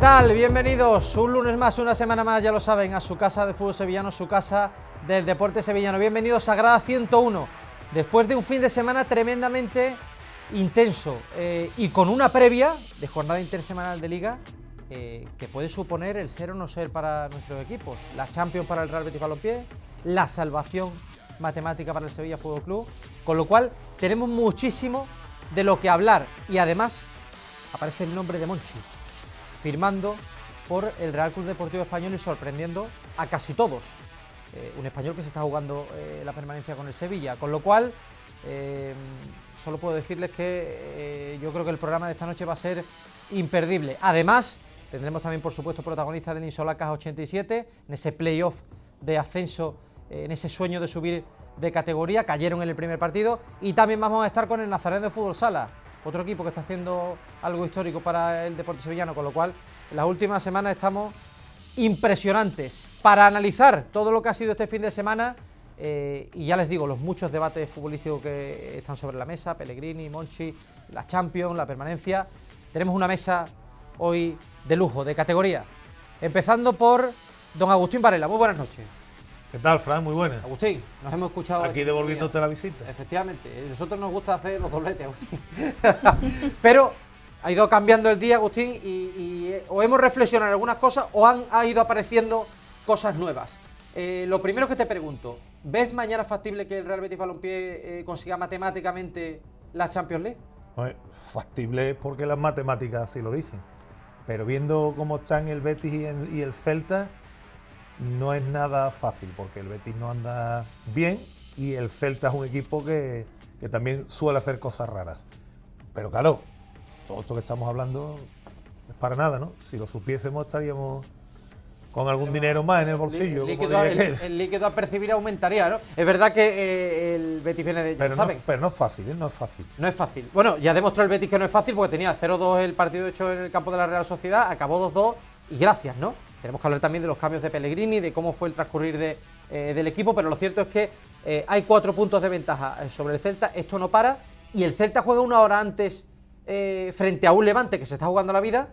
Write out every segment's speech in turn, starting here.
tal? Bienvenidos un lunes más, una semana más, ya lo saben, a su casa de fútbol sevillano, su casa del deporte sevillano. Bienvenidos a Grada 101, después de un fin de semana tremendamente intenso y con una previa de jornada intersemanal de Liga que puede suponer el ser o no ser para nuestros equipos. La Champions para el Real Betis Balompié, la salvación matemática para el Sevilla Fútbol Club, con lo cual tenemos muchísimo de lo que hablar y además aparece el nombre de Monchi firmando por el Real Club Deportivo Español y sorprendiendo a casi todos. Un español que se está jugando la permanencia con el Sevilla, con lo cual solo puedo decirles que yo creo que el programa de esta noche va a ser imperdible. Además, tendremos también, por supuesto, protagonistas del Insolacas 87, en ese playoff de ascenso, en ese sueño de subir de categoría, cayeron en el primer partido, y también vamos a estar con el Nazareno de Fútbol Sala, otro equipo que está haciendo algo histórico para el deporte sevillano, con lo cual en las últimas semanas estamos impresionantes para analizar todo lo que ha sido este fin de semana y ya les digo, los muchos debates futbolísticos que están sobre la mesa, Pellegrini, Monchi, la Champions, la permanencia. Tenemos una mesa hoy de lujo, de categoría, empezando por don Agustín Varela. Muy buenas noches. ¿Qué tal, Fran? Muy buenas. Agustín, nos hemos escuchado aquí devolviéndote la visita. Efectivamente, a nosotros nos gusta hacer los dobletes, Agustín. Pero ha ido cambiando el día, Agustín, y o hemos reflexionado en algunas cosas o ha ido apareciendo cosas nuevas. Lo primero que te pregunto, ¿ves mañana factible que el Real Betis Balompié consiga matemáticamente la Champions League? Factible porque las matemáticas así lo dicen. Pero viendo cómo están el Betis y el Celta, no es nada fácil, porque el Betis no anda bien y el Celta es un equipo que también suele hacer cosas raras. Pero claro, todo esto que estamos hablando es para nada, ¿no? Si lo supiésemos estaríamos con algún dinero más en el bolsillo. El líquido a percibir aumentaría, ¿no? Es verdad que el Betis viene de... Pero no es fácil, ¿eh? No es fácil. No es fácil. Bueno, ya demostró el Betis que no es fácil porque tenía 0-2 el partido hecho en el campo de la Real Sociedad, acabó 2-2 y gracias, ¿no? Tenemos que hablar también de los cambios de Pellegrini, de cómo fue el transcurrir del equipo, pero lo cierto es que hay 4 puntos de ventaja sobre el Celta, esto no para, y el Celta juega una hora antes frente a un Levante que se está jugando la vida,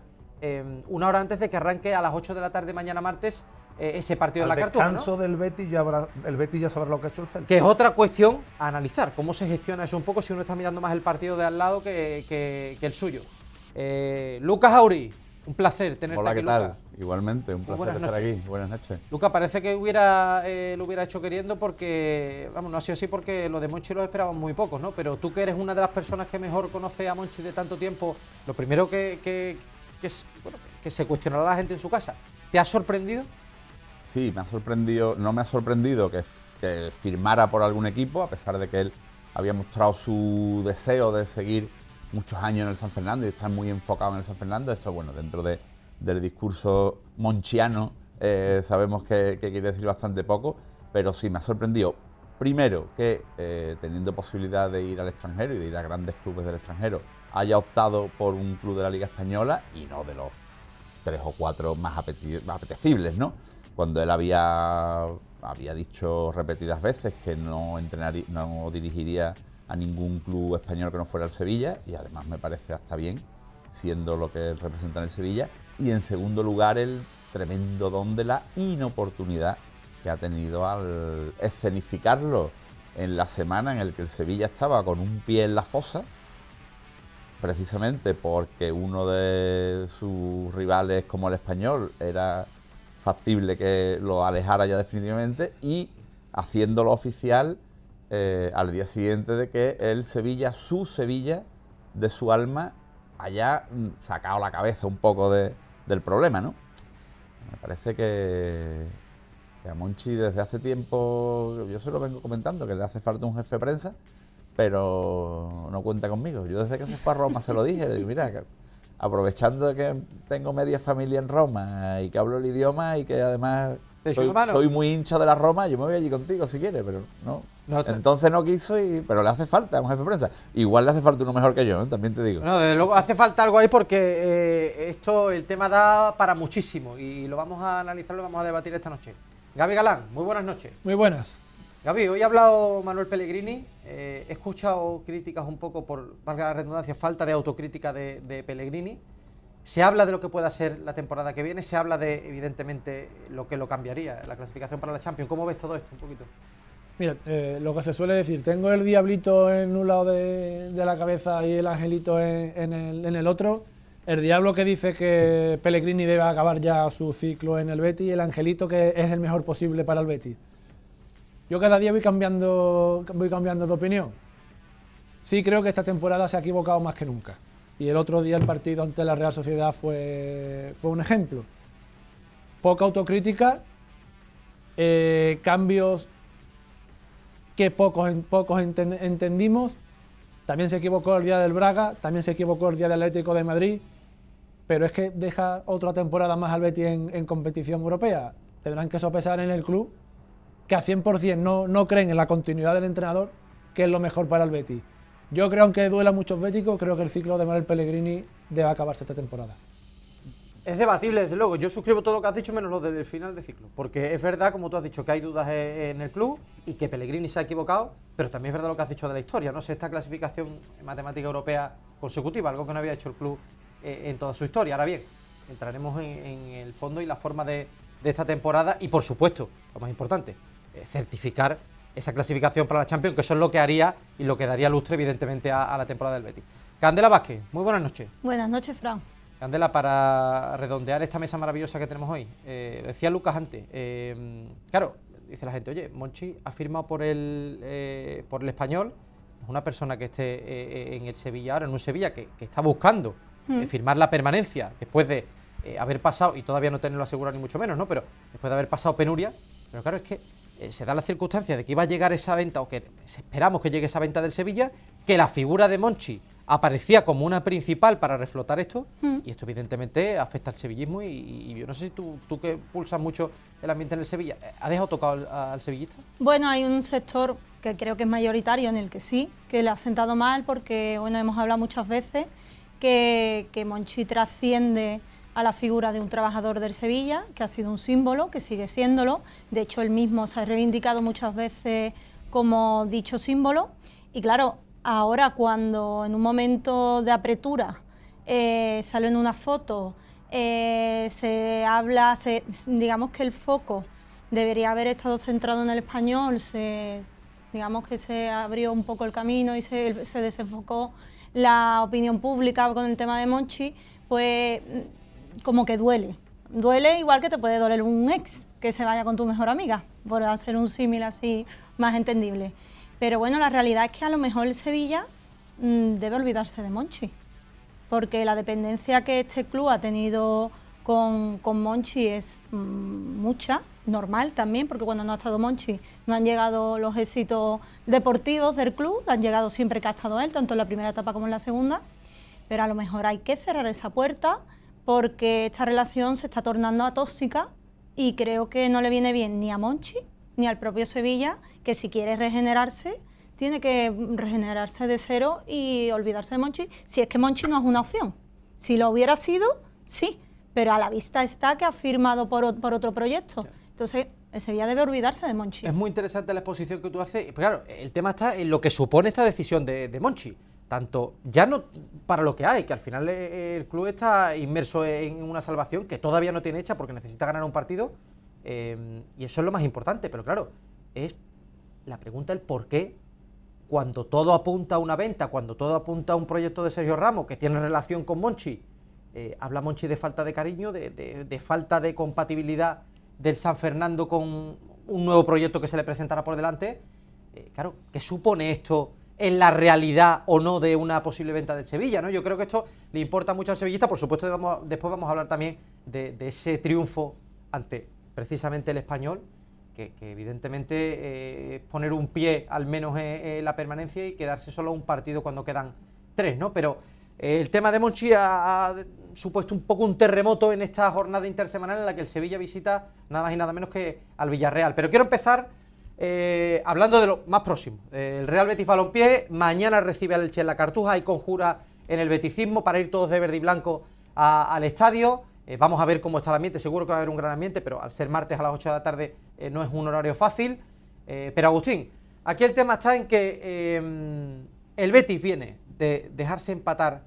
una hora antes de que arranque a las 8 de la tarde mañana martes ese partido en la Cartuja, ¿no? Al descanso del Betis el Betis ya sabrá lo que ha hecho el Celta. Que es otra cuestión a analizar, cómo se gestiona eso un poco si uno está mirando más el partido de al lado que el suyo. Lucas Auri, un placer tenerte aquí. Hola, ¿qué tal? Lucas. Igualmente, un placer estar aquí. Buenas noches. Lucas, parece que lo hubiera hecho queriendo porque, vamos, no ha sido así porque lo de Monchi lo esperaban muy pocos, ¿no? Pero tú que eres una de las personas que mejor conoce a Monchi de tanto tiempo, lo primero que se cuestionará la gente en su casa, ¿te ha sorprendido? Sí, me ha sorprendido, no me ha sorprendido que firmara por algún equipo, a pesar de que él había mostrado su deseo de seguir muchos años en el San Fernando y estar muy enfocado en el San Fernando. Eso, bueno, dentro del discurso monchiano sabemos que quiere decir bastante poco, pero sí me ha sorprendido. Primero, que teniendo posibilidad de ir al extranjero y de ir a grandes clubes del extranjero, haya optado por un club de la Liga Española y no de los 3 o 4 más apetecibles, ¿no? Cuando él había dicho repetidas veces que no dirigiría a ningún club español que no fuera el Sevilla, y además me parece hasta bien, siendo lo que él representa en el Sevilla. Y en segundo lugar, el tremendo don de la inoportunidad que ha tenido al escenificarlo en la semana en la que el Sevilla estaba con un pie en la fosa, precisamente porque uno de sus rivales como el Español era factible que lo alejara ya definitivamente, y haciéndolo oficial al día siguiente de que el Sevilla, su Sevilla de su alma, haya sacado la cabeza un poco del problema, ¿no? Me parece que a Monchi desde hace tiempo, yo se lo vengo comentando, que le hace falta un jefe de prensa, pero no cuenta conmigo. Yo desde que se fue a Roma se lo dije, digo, mira, aprovechando de que tengo media familia en Roma y que hablo el idioma y que además soy muy hincha de la Roma, yo me voy allí contigo si quieres, pero no. Entonces no quiso, pero le hace falta un jefe de prensa. Igual le hace falta uno mejor que yo, ¿eh? También te digo. No, desde luego hace falta algo ahí porque el tema da para muchísimo y lo vamos a analizar, lo vamos a debatir esta noche. Gaby Galán, muy buenas noches. Muy buenas. Gaby, hoy ha hablado Manuel Pellegrini, he escuchado críticas un poco por, valga la redundancia, falta de autocrítica de Pellegrini. Se habla de lo que pueda ser la temporada que viene, se habla de, evidentemente, lo que lo cambiaría, la clasificación para la Champions. ¿Cómo ves todo esto un poquito? Mira, lo que se suele decir, tengo el diablito en un lado de la cabeza y el angelito en el otro. El diablo que dice que Pellegrini debe acabar ya su ciclo en el Betis y el angelito que es el mejor posible para el Betis. Yo cada día voy cambiando de opinión. Sí creo que esta temporada se ha equivocado más que nunca. Y el otro día el partido ante la Real Sociedad fue un ejemplo. Poca autocrítica, cambios que pocos entendimos. También se equivocó el día del Braga, también se equivocó el día del Atlético de Madrid, pero es que deja otra temporada más al Betis en competición europea. Tendrán que sopesar en el club que a 100% no creen en la continuidad del entrenador, que es lo mejor para el Betis. Yo creo, aunque duela a muchos béticos, creo que el ciclo de Manuel Pellegrini debe acabarse esta temporada. Es debatible, desde luego. Yo suscribo todo lo que has dicho, menos lo del final de ciclo. Porque es verdad, como tú has dicho, que hay dudas en el club y que Pellegrini se ha equivocado, pero también es verdad lo que has dicho de la historia, ¿no? Esta clasificación matemática europea consecutiva, algo que no había hecho el club en toda su historia. Ahora bien, entraremos en el fondo y la forma de esta temporada y, por supuesto, lo más importante, certificar esa clasificación para la Champions, que eso es lo que haría y lo que daría lustre, evidentemente, a la temporada del Betis. Candela Vázquez, muy buenas noches. Buenas noches, Fran. Candela, para redondear esta mesa maravillosa que tenemos hoy, lo decía Lucas antes, claro, dice la gente, oye, Monchi ha firmado por el Español, es una persona que esté en el Sevilla ahora, en un Sevilla que está buscando firmar la permanencia después de haber pasado, y todavía no tenerlo asegurado ni mucho menos, ¿no? Pero después de haber pasado penuria, pero claro, es que se da la circunstancia de que iba a llegar esa venta, o que esperamos que llegue esa venta del Sevilla, que la figura de Monchi aparecía como una principal para reflotar esto, y esto evidentemente afecta al sevillismo, y yo no sé si tú que pulsas mucho el ambiente en el Sevilla, ¿ha dejado tocado al sevillista? Bueno, hay un sector que creo que es mayoritario en el que sí, que le ha sentado mal, porque bueno, hemos hablado muchas veces que Monchi trasciende a la figura de un trabajador del Sevilla, que ha sido un símbolo, que sigue siéndolo. De hecho, él mismo se ha reivindicado muchas veces como dicho símbolo. Y claro, ahora cuando en un momento de apretura sale en una foto, se habla, digamos que el foco debería haber estado centrado en el Español, digamos que se abrió un poco el camino y se desenfocó la opinión pública con el tema de Monchi, pues como que duele igual que te puede doler un ex que se vaya con tu mejor amiga, por hacer un símil así más entendible. Pero bueno, la realidad es que a lo mejor el Sevilla debe olvidarse de Monchi, porque la dependencia que este club ha tenido con Monchi es mucha, normal también, porque cuando no ha estado Monchi no han llegado los éxitos deportivos del club, han llegado siempre que ha estado él, tanto en la primera etapa como en la segunda, pero a lo mejor hay que cerrar esa puerta, porque esta relación se está tornando tóxica y creo que no le viene bien ni a Monchi ni al propio Sevilla, que si quiere regenerarse, tiene que regenerarse de cero y olvidarse de Monchi, si es que Monchi no es una opción. Si lo hubiera sido, sí, pero a la vista está que ha firmado por otro proyecto. Entonces, el Sevilla debe olvidarse de Monchi. Es muy interesante la exposición que tú haces, pero claro, el tema está en lo que supone esta decisión de Monchi. Tanto, ya no para lo que hay, que al final el club está inmerso en una salvación que todavía no tiene hecha porque necesita ganar un partido, y eso es lo más importante, pero claro, es la pregunta el por qué, cuando todo apunta a una venta, cuando todo apunta a un proyecto de Sergio Ramos que tiene relación con Monchi, habla Monchi de falta de cariño, de falta de compatibilidad del San Fernando con un nuevo proyecto que se le presentará por delante. Claro, ¿qué supone esto en la realidad o no de una posible venta del Sevilla, ¿no? Yo creo que esto le importa mucho al sevillista. Por supuesto, después vamos a hablar también de ese triunfo ante precisamente el Español, que evidentemente poner un pie al menos en la permanencia y quedarse solo un partido cuando quedan 3, ¿no? Pero el tema de Monchi ha supuesto un poco un terremoto en esta jornada intersemanal en la que el Sevilla visita nada más y nada menos que al Villarreal. Pero quiero empezar hablando de lo más próximo. El Real Betis Balompié mañana recibe al Elche en la Cartuja, hay conjura en el beticismo para ir todos de verde y blanco al estadio. Vamos a ver cómo está el ambiente, seguro que va a haber un gran ambiente, pero al ser martes a las 8 de la tarde no es un horario fácil. Pero Agustín, aquí el tema está en que el Betis viene de dejarse empatar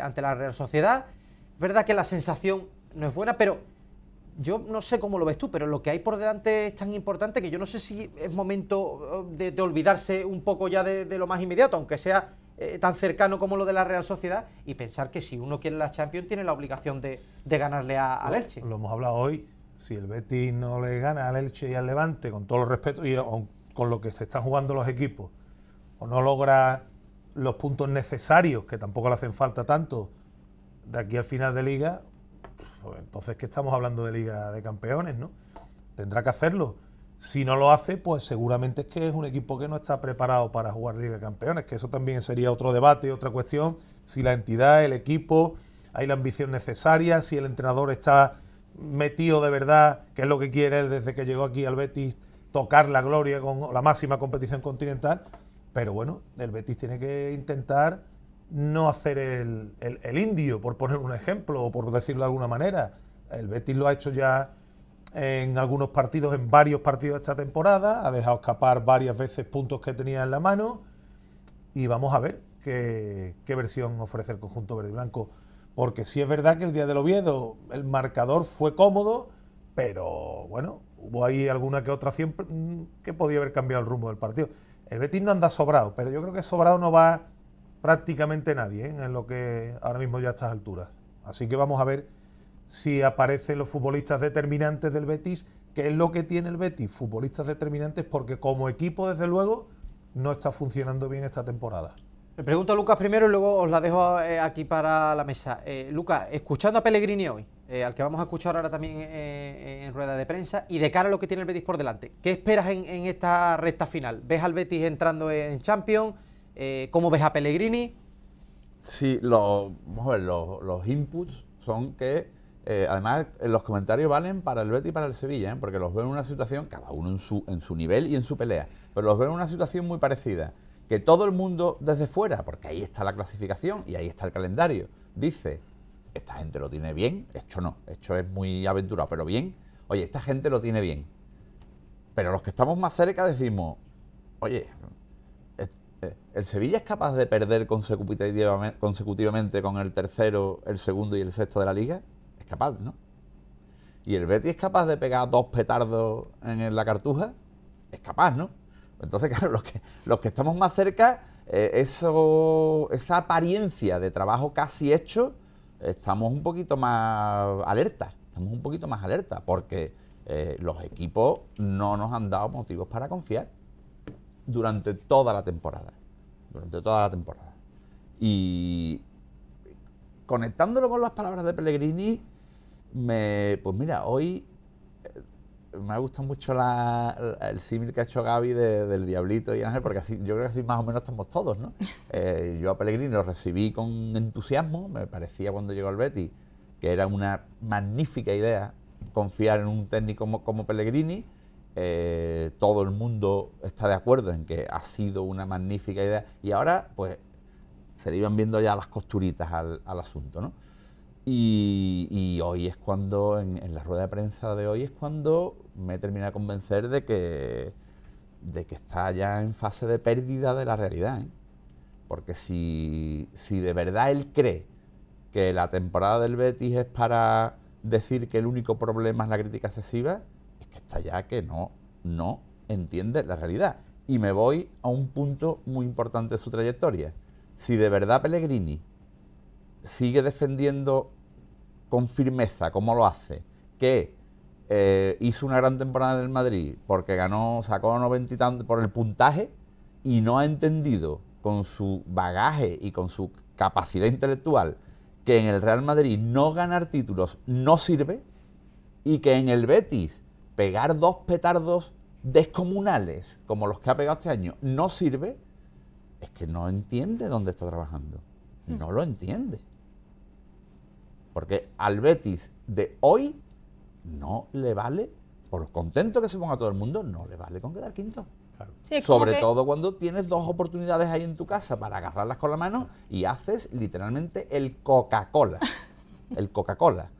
ante la Real Sociedad, verdad que la sensación no es buena, pero yo no sé cómo lo ves tú, pero lo que hay por delante es tan importante que yo no sé si es momento de olvidarse un poco ya de lo más inmediato, aunque sea tan cercano como lo de la Real Sociedad, y pensar que si uno quiere la Champions tiene la obligación de ganarle al Elche. Lo hemos hablado hoy. Si el Betis no le gana al Elche y al Levante, con todo el respeto y con lo que se están jugando los equipos, o no logra los puntos necesarios, que tampoco le hacen falta tanto, de aquí al final de Liga, pues entonces que estamos hablando de Liga de Campeones, ¿no? Tendrá que hacerlo. Si no lo hace, pues seguramente es que es un equipo que no está preparado para jugar Liga de Campeones, que eso también sería otro debate, otra cuestión, si la entidad, el equipo, hay la ambición necesaria, si el entrenador está metido de verdad, que es lo que quiere él desde que llegó aquí al Betis, tocar la gloria con la máxima competición continental. Pero bueno, el Betis tiene que intentar no hacer el indio, por poner un ejemplo, o por decirlo de alguna manera. El Betis lo ha hecho ya en algunos partidos, en varios partidos esta temporada, ha dejado escapar varias veces puntos que tenía en la mano, y vamos a ver qué versión ofrece el conjunto verde y blanco. Porque sí es verdad que el día del Oviedo el marcador fue cómodo, pero bueno, hubo ahí alguna que otra acción que podía haber cambiado el rumbo del partido. El Betis no anda sobrado, pero yo creo que sobrado no va prácticamente nadie, en lo que ahora mismo ya a estas alturas. Así que vamos a ver si aparecen los futbolistas determinantes del Betis, que es lo que tiene el Betis, futbolistas determinantes, porque como equipo, desde luego, no está funcionando bien esta temporada. Le pregunto a Lucas primero y luego os la dejo aquí para la mesa. Lucas, escuchando a Pellegrini hoy, al que vamos a escuchar ahora también en rueda de prensa, y de cara a lo que tiene el Betis por delante, ¿qué esperas en esta recta final? ¿Ves al Betis entrando en Champions? ¿Cómo ves a Pellegrini? Sí, vamos a ver, los inputs son que, además, los comentarios valen para el Betis y para el Sevilla, porque los veo en una situación, cada uno en su nivel y en su pelea, pero los veo en una situación muy parecida. Que todo el mundo desde fuera, porque ahí está la clasificación y ahí está el calendario, dice, esta gente lo tiene bien, Hecho no, Hecho es muy aventurado, pero bien, oye, esta gente lo tiene bien. Pero los que estamos más cerca decimos, oye, el Sevilla es capaz de perder consecutivamente con el tercero, el segundo y el sexto de la Liga, es capaz, ¿no? Y el Betis es capaz de pegar 2 petardos en la Cartuja, es capaz, ¿no? Entonces, claro, los que estamos más cerca, esa apariencia de trabajo casi hecho, estamos un poquito más alerta, porque los equipos no nos han dado motivos para confiar durante toda la temporada. Y conectándolo con las palabras de Pellegrini, pues mira, hoy me gusta mucho el símil que ha hecho Gaby del Diablito y Ángel, porque así, yo creo que así más o menos estamos todos, ¿no? Yo a Pellegrini lo recibí con entusiasmo, me parecía cuando llegó al Betis que era una magnífica idea confiar en un técnico como Pellegrini. Todo el mundo está de acuerdo en que ha sido una magnífica idea, y ahora pues se le iban viendo ya las costuritas al asunto, ¿no? Y hoy es cuando, en la rueda de prensa de hoy, es cuando me he terminado de convencer de que está ya en fase de pérdida de la realidad, ¿eh? Porque si de verdad él cree que la temporada del Betis es para decir que el único problema es la crítica excesiva, es que está ya que no entiende la realidad. Y me voy a un punto muy importante de su trayectoria. Si de verdad Pellegrini sigue defendiendo con firmeza, como lo hace, que hizo una gran temporada en el Madrid porque sacó 90 y tanto por el puntaje, y no ha entendido con su bagaje y con su capacidad intelectual que en el Real Madrid no ganar títulos no sirve, y que en el Betis pegar 2 petardos descomunales como los que ha pegado este año no sirve, es que no entiende dónde está trabajando. No lo entiende. Porque al Betis de hoy no le vale, por contento que se ponga todo el mundo, no le vale con quedar quinto. Claro. Sí, Sobre todo cuando tienes 2 oportunidades ahí en tu casa para agarrarlas con la mano y haces literalmente el Coca-Cola. El Coca-Cola.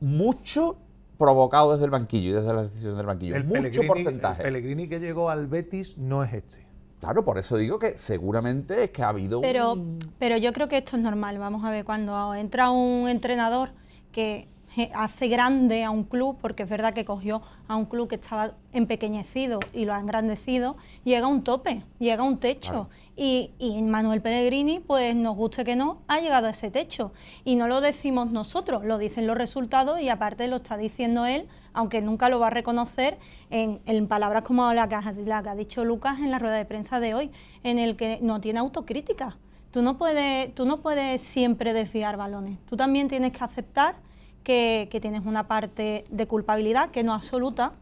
Mucho provocado desde el banquillo y desde las decisiones del banquillo. Mucho porcentaje. El Pellegrini que llegó al Betis no es este. Claro, por eso digo que seguramente es que ha habido pero yo creo que esto es normal. Vamos a ver, cuando entra un entrenador que hace grande a un club, porque es verdad que cogió a un club que estaba empequeñecido y lo ha engrandecido, llega a un tope, llega a un techo. Claro. Y Manuel Pellegrini, pues nos guste que no, ha llegado a ese techo. Y no lo decimos nosotros, lo dicen los resultados y aparte lo está diciendo él, aunque nunca lo va a reconocer en palabras como la que ha dicho Lucas en la rueda de prensa de hoy, en el que no tiene autocrítica. Tú no puedes siempre desviar balones, tú también tienes que aceptar que tienes una parte de culpabilidad que no absoluta,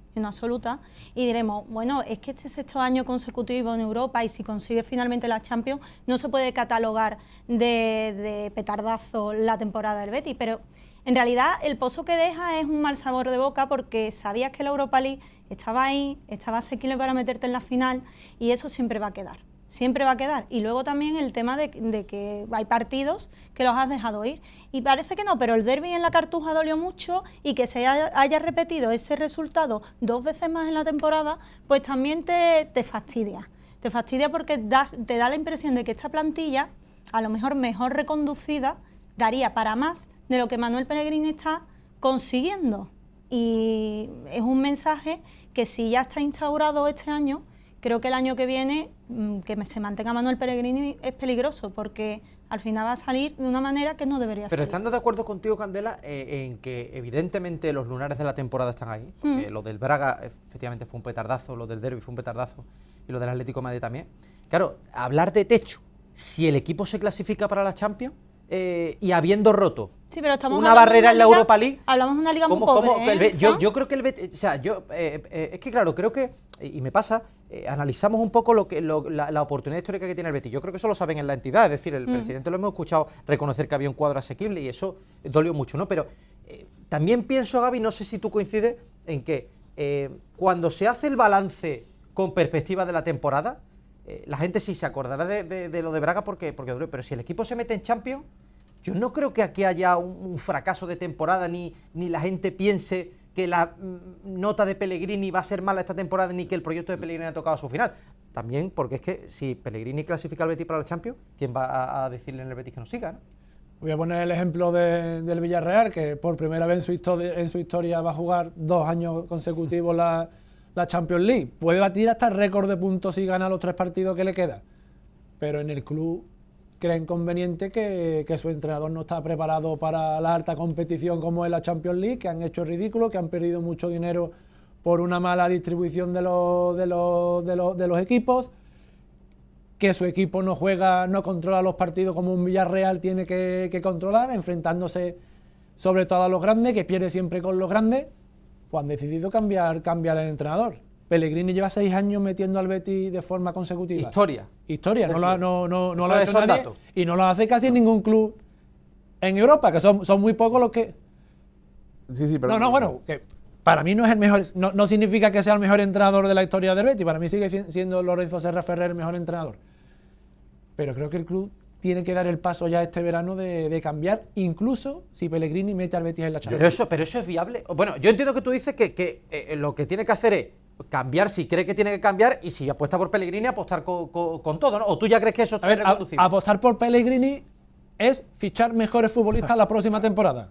y diremos, bueno, es que este sexto año consecutivo en Europa y si consigue finalmente la Champions no se puede catalogar de petardazo la temporada del Betis, pero en realidad el pozo que deja es un mal sabor de boca porque sabías que la Europa League estaba ahí, estaba asequible para meterte en la final y eso siempre va a quedar. Siempre va a quedar. Y luego también el tema de que hay partidos que los has dejado ir. Y parece que no, pero el derbi en la Cartuja dolió mucho y que se haya repetido ese resultado 2 veces más en la temporada, pues también te fastidia. Te fastidia porque te da la impresión de que esta plantilla, a lo mejor reconducida, daría para más de lo que Manuel Pellegrini está consiguiendo. Y es un mensaje que si ya está instaurado este año, creo que el año que viene, que se mantenga Manuel Pellegrini es peligroso porque al final va a salir de una manera que no debería ser. Pero estando de acuerdo contigo, Candela, en que evidentemente los lunares de la temporada están ahí, porque lo del Braga efectivamente fue un petardazo, lo del derbi fue un petardazo y lo del Atlético de Madrid también. Claro, hablar de techo, si el equipo se clasifica para la Champions y habiendo roto una barrera en la Europa League. Hablamos de una liga muy pobre, yo creo que el Betis, o sea, es que claro, creo que, y me pasa, analizamos un poco la oportunidad histórica que tiene el Betis. Yo creo que eso lo saben en la entidad, es decir, el presidente lo hemos escuchado reconocer que había un cuadro asequible y eso dolió mucho, ¿no? Pero también pienso, Gaby, no sé si tú coincides, en que cuando se hace el balance con perspectiva de la temporada, la gente sí se acordará de lo de Braga porque dolió, pero si el equipo se mete en Champions, yo no creo que aquí haya un fracaso de temporada, ni la gente piense que la nota de Pellegrini va a ser mala esta temporada, ni que el proyecto de Pellegrini ha tocado a su final. También porque es que si Pellegrini clasifica al Betis para la Champions, ¿quién va a decirle en el Betis que no siga, ¿no? Voy a poner el ejemplo del Villarreal, que por primera vez en su historia va a jugar 2 años consecutivos la Champions League. Puede batir hasta el récord de puntos si gana los 3 partidos que le quedan. Pero en el club creen conveniente que su entrenador no está preparado para la alta competición como es la Champions League, que han hecho ridículo, que han perdido mucho dinero por una mala distribución de los equipos, que su equipo no controla los partidos como un Villarreal tiene que controlar, enfrentándose sobre todo a los grandes, que pierde siempre con los grandes, pues han decidido cambiar el entrenador. Pellegrini lleva 6 años metiendo al Betis de forma consecutiva. Historia, no lo ha hecho nadie y no lo hace casi ningún club en Europa, que son muy pocos los que... Sí, pero... Bueno, que para mí no es el mejor, no significa que sea el mejor entrenador de la historia del Betis, para mí sigue siendo Lorenzo Serra Ferrer el mejor entrenador. Pero creo que el club tiene que dar el paso ya este verano de cambiar, incluso si Pellegrini mete al Betis en la Champions. Pero eso es viable. Bueno, yo entiendo que tú dices que lo que tiene que hacer es cambiar si cree que tiene que cambiar y si apuesta por Pellegrini, apostar con todo, ¿no? ¿O tú ya crees que eso está reconducible? Apostar por Pellegrini es fichar mejores futbolistas la próxima temporada.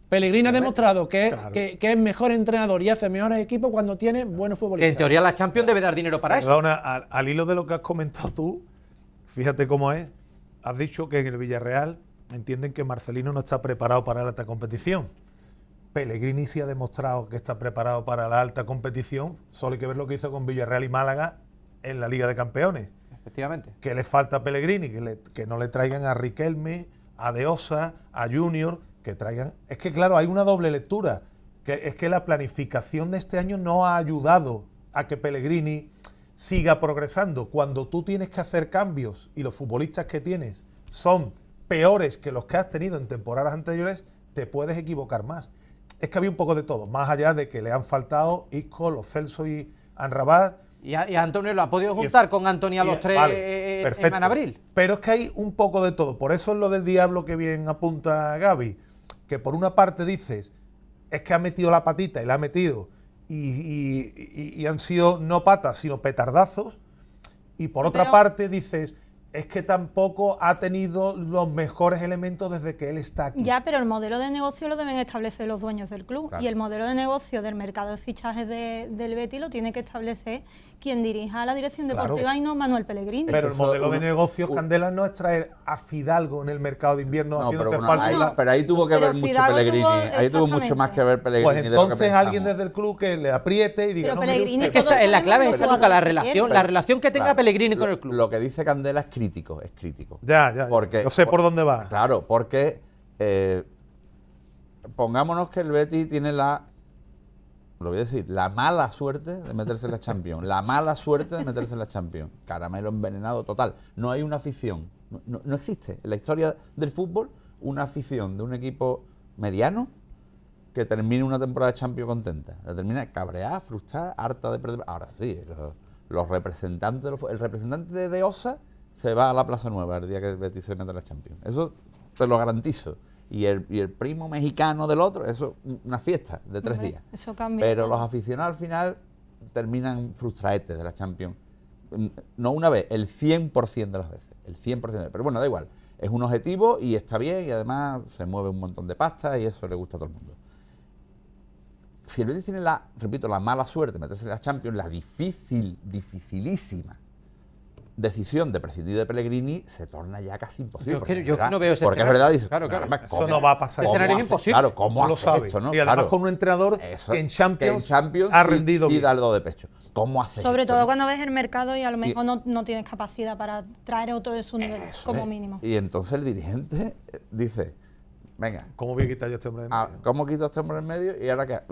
Pellegrini ha demostrado que es mejor entrenador y hace mejores equipos cuando tiene buenos futbolistas. Que en teoría la Champions debe dar dinero para eso. Al hilo de lo que has comentado tú, fíjate cómo es. Has dicho que en el Villarreal entienden que Marcelino no está preparado para la alta competición. Pellegrini sí ha demostrado que está preparado para la alta competición. Solo hay que ver lo que hizo con Villarreal y Málaga en la Liga de Campeones. Efectivamente. ¿Qué le falta a Pellegrini? Que no le traigan a Riquelme, a De Osa, a Junior, que traigan... Es que claro, hay una doble lectura. Es que la planificación de este año no ha ayudado a que Pellegrini siga progresando. Cuando tú tienes que hacer cambios y los futbolistas que tienes son peores que los que has tenido en temporadas anteriores, te puedes equivocar más. Es que había un poco de todo, más allá de que le han faltado Isco, Lo Celso y Amrabat. Y a Antonio lo ha podido juntar con Antonio a los 3 en abril. Pero es que hay un poco de todo. Por eso es lo del diablo que bien apunta Gaby. Que por una parte dices, es que ha metido la patita y la ha metido y han sido no patas, sino petardazos. Y por otra parte dices, es que tampoco ha tenido los mejores elementos desde que él está aquí. Ya, pero el modelo de negocio lo deben establecer los dueños del club. Claro. Y el modelo de negocio del mercado de fichajes del Betis lo tiene que establecer quien dirija la dirección Claro. deportiva y no Manuel Pellegrini. Pero el Eso modelo de uno- negocios, un- Candela, no es traer a Fidalgo en el mercado de invierno No, haciéndote pero, bueno, falta. ahí, pero ahí tuvo que Pero ver mucho Fidalgo Pellegrini. tuvo- Ahí tuvo mucho exactamente. más que ver Pellegrini. Pues de lo que entonces alguien pensamos. desde el club que le apriete y diga, Pero no, mire Pellegrini usted, Es que Todos esa es la sabemos clave, los esa Luca, la jugadores que relación que tenga Claro, Pellegrini con el club. Lo que dice Candela es crítico, es crítico. Ya, Porque- yo sé por dónde va. Claro, porque pongámonos que el Betis tiene lo voy a decir, la mala suerte de meterse en la Champions. La mala suerte de meterse en la Champions. Caramelo envenenado total. No hay una afición. No existe en la historia del fútbol una afición de un equipo mediano que termine una temporada de Champions contenta. La termina cabreada, frustrada, harta de perder. Ahora sí, los representantes, el representante de OSA se va a la Plaza Nueva el día que el Betis se meta en la Champions. Eso te lo garantizo. Y el primo mexicano del otro, eso una fiesta de 3 Hombre, días. eso cambia Pero todo. los aficionados al final terminan frustraetes de la Champions. No una vez, el 100% de las veces. El 100%. Pero bueno, da igual. Es un objetivo y está bien y además se mueve un montón de pasta y eso le gusta a todo el mundo. Si el Betis tiene la mala suerte de meterse en la Champions, la dificilísima decisión de prescindir de Pellegrini se torna ya casi imposible. Yo no veo ese porque es escenario. verdad, dice, Claro, claro. caramba, Eso ¿cómo- no va a pasar. Ese cómo escenario es hace- imposible. Claro, ¿cómo No lo hace sabe. esto, no? Y además Claro. con un entrenador Eso, que en Champions, sí ha rendido bien. da el do de pecho. ¿Cómo hace Sobre esto, todo no? cuando ves el mercado y a lo mejor no tienes capacidad para traer otro de su nivel, Eso como es. mínimo. Y entonces el dirigente dice, venga, ¿Cómo voy a quitar yo a este hombre de medio? ¿cómo quito a este hombre en medio? Y ahora ¿qué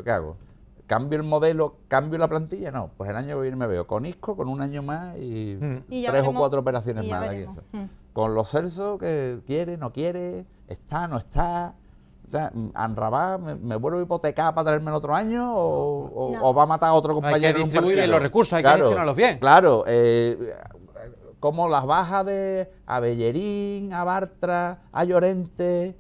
hago? ¿Cambio el modelo? ¿Cambio la plantilla? No, pues el año que viene me veo con Isco, con un año más y, Y ya 3 o veremos, 4 operaciones y ya más. de aquí, veremos. eso. Con los Celso, que quiere, no quiere, está, no está. Anrabá, ¿me vuelvo a hipotecar para traerme el otro año o, No. o va a matar a otro Hay que compañero? en un distribuir bien partido? los recursos, hay que gestionarlos bien. Claro, como las bajas de a Bellerín, a Bartra, a Llorente,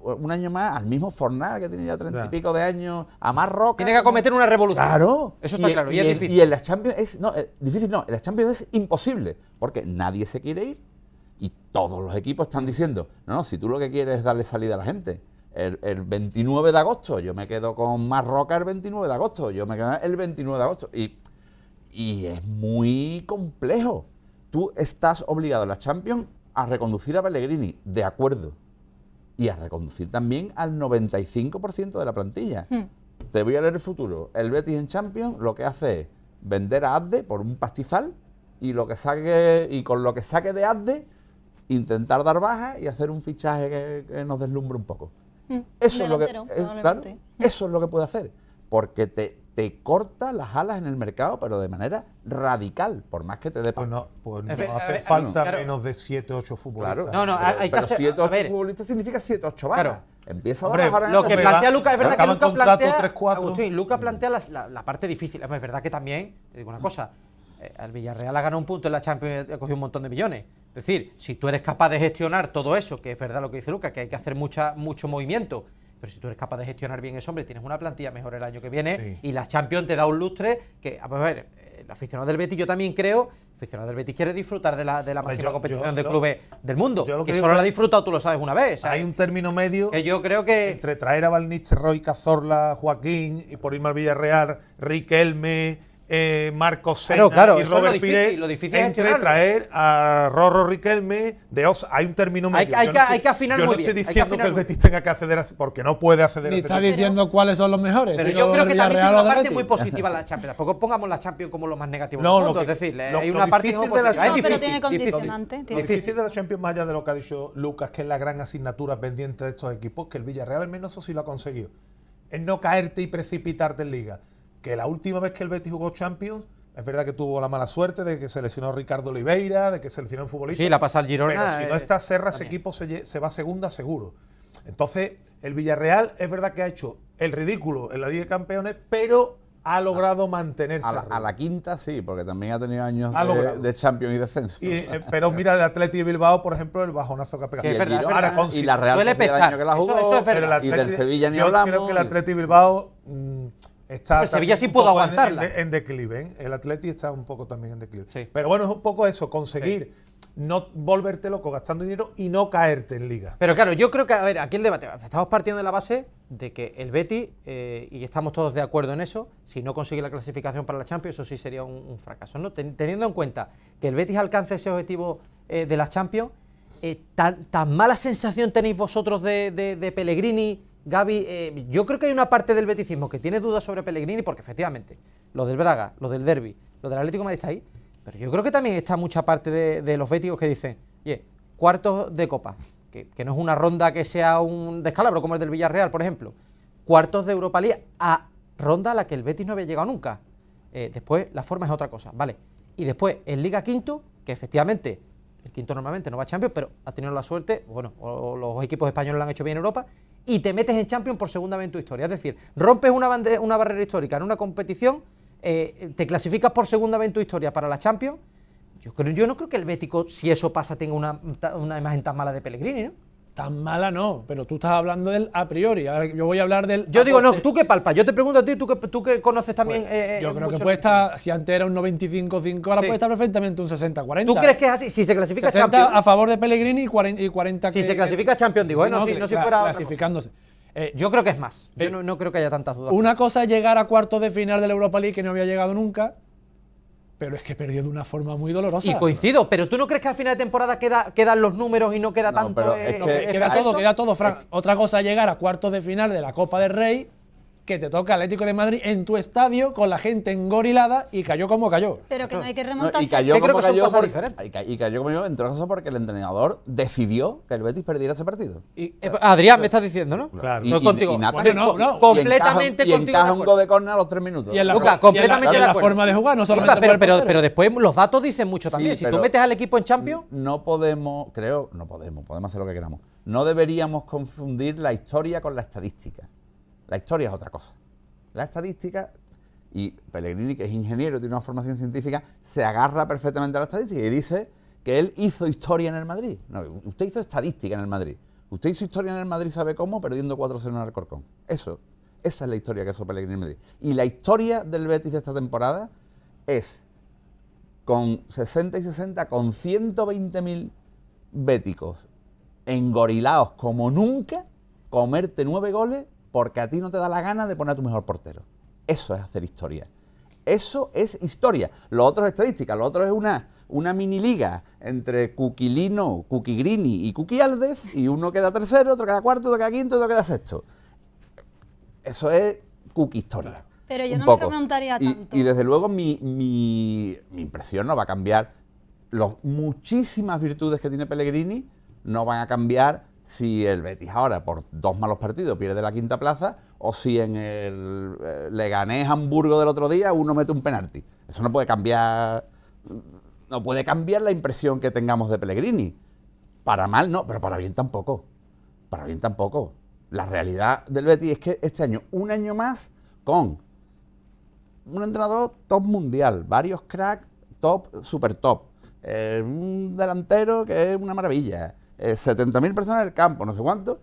un año más, al mismo Fornal, que tiene ya 30 y Ya. pico de años, a más Roca. Tiene que acometer una revolución. Claro. Eso está claro, y es difícil. Y en las Champions es... No, difícil no, en las Champions es imposible, porque nadie se quiere ir y todos los equipos están diciendo, no, si tú lo que quieres es darle salida a la gente, el 29 de agosto yo me quedo con más Roca el 29 de agosto, yo me quedo el 29 de agosto. Y es muy complejo. Tú estás obligado en la Champions a reconducir a Pellegrini, de acuerdo, y a reconducir también al 95% de la plantilla. Te voy a leer el futuro. El Betis en Champions lo que hace es vender a Azde por un pastizal y con lo que saque de Azde intentar dar baja y hacer un fichaje que nos deslumbre un poco. Eso es lo que Delantero, claro, probablemente. eso es lo que puede hacer, porque te corta las alas en el mercado, pero de manera radical, por más que te dé Pues pasta. no, pues A ver, no a hace ver, falta claro. menos de 7 o 8 futbolistas. Claro. No, no, hay que pero hacer- 7 a 8 ver. futbolistas significa 7 8 bajas. Claro. Empieza a Hombre, dar bajas. Lo que Hombre, plantea va- Lucas, es verdad que acaban Lucas contrato plantea, 3-4. Agustín, Lucas plantea la parte difícil. Es verdad que también, te digo una cosa, el Villarreal ha ganado un punto en la Champions y ha cogido un montón de millones. Es decir, si tú eres capaz de gestionar todo eso, que es verdad lo que dice Lucas, que hay que hacer mucho movimiento, pero si tú eres capaz de gestionar bien eso, hombre, tienes una plantilla mejor el año que viene Sí. y la Champions te da un lustre que, a ver, el aficionado del Betis, yo también creo, el aficionado del Betis quiere disfrutar de la máxima yo- competición yo- de yo- clubes del mundo, yo lo que que solo digo la ha que- disfrutado, tú lo sabes, una vez. O sea, Hay un término medio que yo creo que... entre traer a Van Nistelrooy, Cazorla, Joaquín y por irme al Villarreal, Riquelme, Marcos Sena Claro, y eso es lo Robert difícil, Pires, lo difícil es entre gestionarlo. traer a Rorro Riquelme de Osa. Hay un término medio. Hay Yo que- no estoy- hay que afinar yo muy no bien, estoy hay que diciendo que, afinar el muy Betis tenga que acceder a porque no puede acceder Ni a ese está tipo. diciendo cuáles son los mejores. Pero sino yo creo el que también Villarreal tiene o una el parte Betis. muy positiva en la Champions. Tampoco pongamos la Champions como lo más negativo No, del lo mundo. que- Es decir, lo- hay lo una parte difícil muy de la positiva. Es No, pero difícil, tiene difícil. condicionante. Lo tiene difícil de la Champions, más allá de lo que ha dicho Lucas, que es la gran asignatura pendiente de estos equipos, que el Villarreal al menos eso sí lo ha conseguido, es no caerte y precipitarte en Liga. Que la última vez que el Betis jugó Champions, es verdad que tuvo la mala suerte de que seleccionó a Ricardo Oliveira, de que seleccionó un futbolista. Sí, la pasa al Girona. Pero si no está Serra, ese también. equipo se va a segunda seguro. Entonces, el Villarreal es verdad que ha hecho el ridículo en la Liga de Campeones, pero ha logrado mantenerse. A la quinta sí, porque también ha tenido años Ha logrado. de Champions y descenso. Pero mira, el Atleti de Bilbao, por ejemplo, el bajonazo que ha pegado. Sí, Y es el verdad, Girona, Ahora, con- y la Real suele Sociedad el pesar. año que la jugó, Eso es verdad. Pero el y del Atleti- Sevilla ni yo hablamos. creo que el Atleti Bilbao Está Pero Sevilla también sí un pudo poco aguantarla. en declive, ¿eh? El Atleti está un poco también en declive. Sí. Pero bueno, es un poco eso, conseguir no volverte loco gastando dinero y no caerte en liga. Pero claro, yo creo que, a ver, aquí el debate, estamos partiendo de la base de que el Betis, y estamos todos de acuerdo en eso, si no consigue la clasificación para la Champions, eso sí sería un fracaso, ¿no? Teniendo en cuenta que el Betis alcance ese objetivo de la Champions, ¿tan mala sensación tenéis vosotros de Pellegrini, Gavi? Yo creo que hay una parte del betisismo que tiene dudas sobre Pellegrini, porque efectivamente, lo del Braga, lo del Derbi, lo del Atlético de Madrid está ahí, pero yo creo que también está mucha parte de los béticos que dicen, oye, cuartos de Copa, que no es una ronda que sea un descalabro como el del Villarreal, por ejemplo, cuartos de Europa League, a ronda a la que el Betis no había llegado nunca. Después la forma es otra cosa, ¿vale? Y después en Liga quinto, que efectivamente el quinto normalmente no va a Champions, pero ha tenido la suerte, bueno, o los equipos españoles lo han hecho bien en Europa, y te metes en Champions por segunda vez en tu historia. Es decir, rompes una barrera histórica en una competición, te clasificas por segunda vez en tu historia para la Champions. Yo no creo que el Bético, si eso pasa, tenga una imagen tan mala de Pellegrini, ¿no? Tan mala no, pero tú estás hablando del a priori. Ahora yo voy a hablar del. Yo digo, no, tú que palpas. Yo te pregunto a ti, tú que conoces también. Yo creo que mucho puede estar, si antes era un 95-5, ahora Sí. puede estar perfectamente un 60-40. ¿Tú crees que es así? Si se clasifica 60 Champions. a favor de Pellegrini y 40 Si se clasifica Champions, digo, no si fuera otra cosa. clasificándose. Yo creo que es más. Yo no creo que haya tantas dudas. Una cosa es llegar a cuartos de final de la Europa League, que no había llegado nunca, pero es que perdió de una forma muy dolorosa. Y coincido, pero ¿tú no crees que al final de temporada quedan los números y no queda No, tanto? pero es que- Queda todo, Fran. Otra cosa es llegar a cuartos de final de la Copa del Rey, que te toca Atlético de Madrid en tu estadio con la gente engorilada y cayó como cayó. Pero que no hay que No, remontarse. y cayó Yo creo como que son cayó, cosas por- diferentes. y cayó como cayó, entre otras cosas, porque el entrenador decidió que el Betis perdiera ese partido. Adrián, me estás diciendo, ¿no? Claro. No contigo. y nada, no. Completamente y contigo. encaja de un acuerdo. gol de córner a los 3 minutos. Y en la, Luca, y en completamente y en de la acuerdo. forma de jugar, no Luca, solamente por el pero portero. después los datos dicen mucho también. Sí, Si tú pero- metes al equipo en Champions, No podemos, podemos hacer lo que queramos. No deberíamos confundir la historia con la estadística. La historia es otra cosa. La estadística, y Pellegrini, que es ingeniero, tiene una formación científica, se agarra perfectamente a la estadística y dice que él hizo historia en el Madrid. No, usted hizo estadística en el Madrid. Usted hizo historia en el Madrid, ¿sabe cómo? Perdiendo 4-0 en Alcorcón. Esa es la historia que hizo Pellegrini en el Madrid. Y la historia del Betis de esta temporada es con 60 y 60, con 120.000 béticos engorilados como nunca, comerte 9 goles porque a ti no te da la gana de poner a tu mejor portero. Eso es hacer historia. Eso es historia. Lo otro es estadística. Lo otro es una mini liga entre Cuquilino, Cuquigrini y Cuqui Aldez, y uno queda tercero, otro queda cuarto, otro queda quinto, otro queda sexto. Eso es Cuqui historia. Pero yo Un no poco. me remontaría tanto. Y desde luego mi impresión no va a cambiar. Muchísimas virtudes que tiene Pellegrini no van a cambiar si el Betis ahora por 2 malos partidos pierde la quinta plaza o si en el Leganés Hamburgo del otro día uno mete un penalti. Eso no puede cambiar la impresión que tengamos de Pellegrini. Para mal no, pero para bien tampoco. Para bien tampoco. La realidad del Betis es que este año, un año más, con un entrenador top mundial, varios cracks top, super top, un delantero que es una maravilla, 70.000 personas en el campo, no sé cuánto.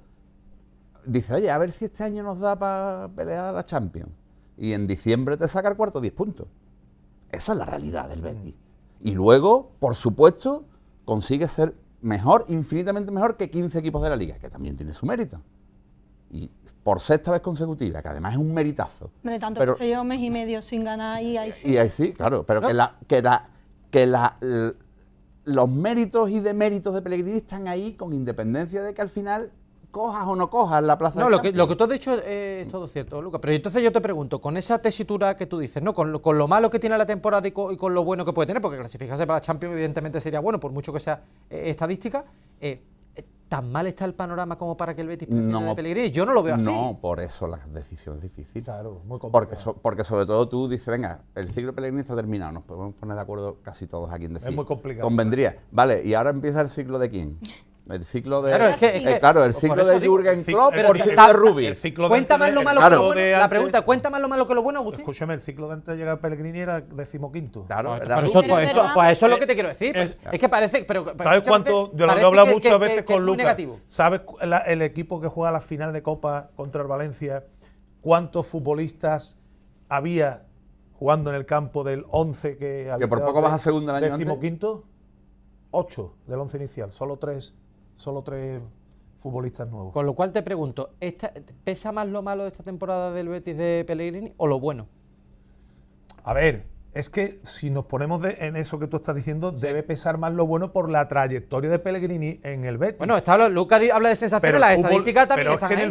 Dice, oye, a ver si este año nos da para pelear a la Champions. Y en diciembre te saca el cuarto 10 puntos. Esa es la realidad del Betis. Y luego, por supuesto, consigue ser mejor, infinitamente mejor que 15 equipos de la Liga, que también tiene su mérito. Y por sexta vez consecutiva, que además es un meritazo. Hombre, tanto Pero- que se lleva un mes y medio sin ganar y ahí sí. Y ahí sí, claro, pero No. los méritos y deméritos de Pellegrini están ahí con independencia de que al final cojas o no cojas la plaza no, de lo que Champions. tú has dicho es todo cierto, Lucas. Pero entonces yo te pregunto, con esa tesitura que tú dices, ¿no? Con lo malo que tiene la temporada y con lo bueno que puede tener, porque clasificarse para la Champions evidentemente sería bueno, por mucho que sea estadística, ¿tan mal está el panorama como para que el Betis prescinda de Pellegrini? Yo no lo veo así. No, por eso la decisión es difícil. Claro, muy Porque, complicado. porque sobre todo tú dices, venga, el ciclo de Pellegrini está terminado, nos podemos poner de acuerdo casi todos aquí en decir. Es muy complicado. Convendría. Vale, ¿y ahora empieza el ciclo de quién? El ciclo de... Claro, es que- claro, el por ciclo eso de digo, Jürgen el ciclo- Klopp pero o el el- ciclo de Rubí. El ciclo de Cuenta antes más lo de- malo el que lo ciclo bueno. de La antes- pregunta, ¿cuenta más lo malo que lo bueno, Agustín? Escúchame, el ciclo de antes de llegar Pellegrini era 15º. Claro, Pues era eso, Rubí. Pero es verdad. pues eso es lo que te quiero decir. Es- Es que parece. Pero ¿Sabes muchas cuánto? veces Yo lo he parece hablado que- muchas que- veces que con es muy Lucas. negativo. ¿Sabes el equipo que juega la final de Copa contra el Valencia? ¿Cuántos futbolistas había jugando en el campo del 11 que había por quedado poco vas a segunda el año decimoquinto? 8 del 11 inicial, solo tres futbolistas nuevos. Con lo cual te pregunto, ¿pesa más lo malo de esta temporada del Betis de Pellegrini o lo bueno? A ver, es que si nos ponemos en eso que tú estás diciendo, debe pesar más lo bueno por la trayectoria de Pellegrini en el Betis. Bueno, Lucas habla de sensaciones, las estadísticas también pero están es que en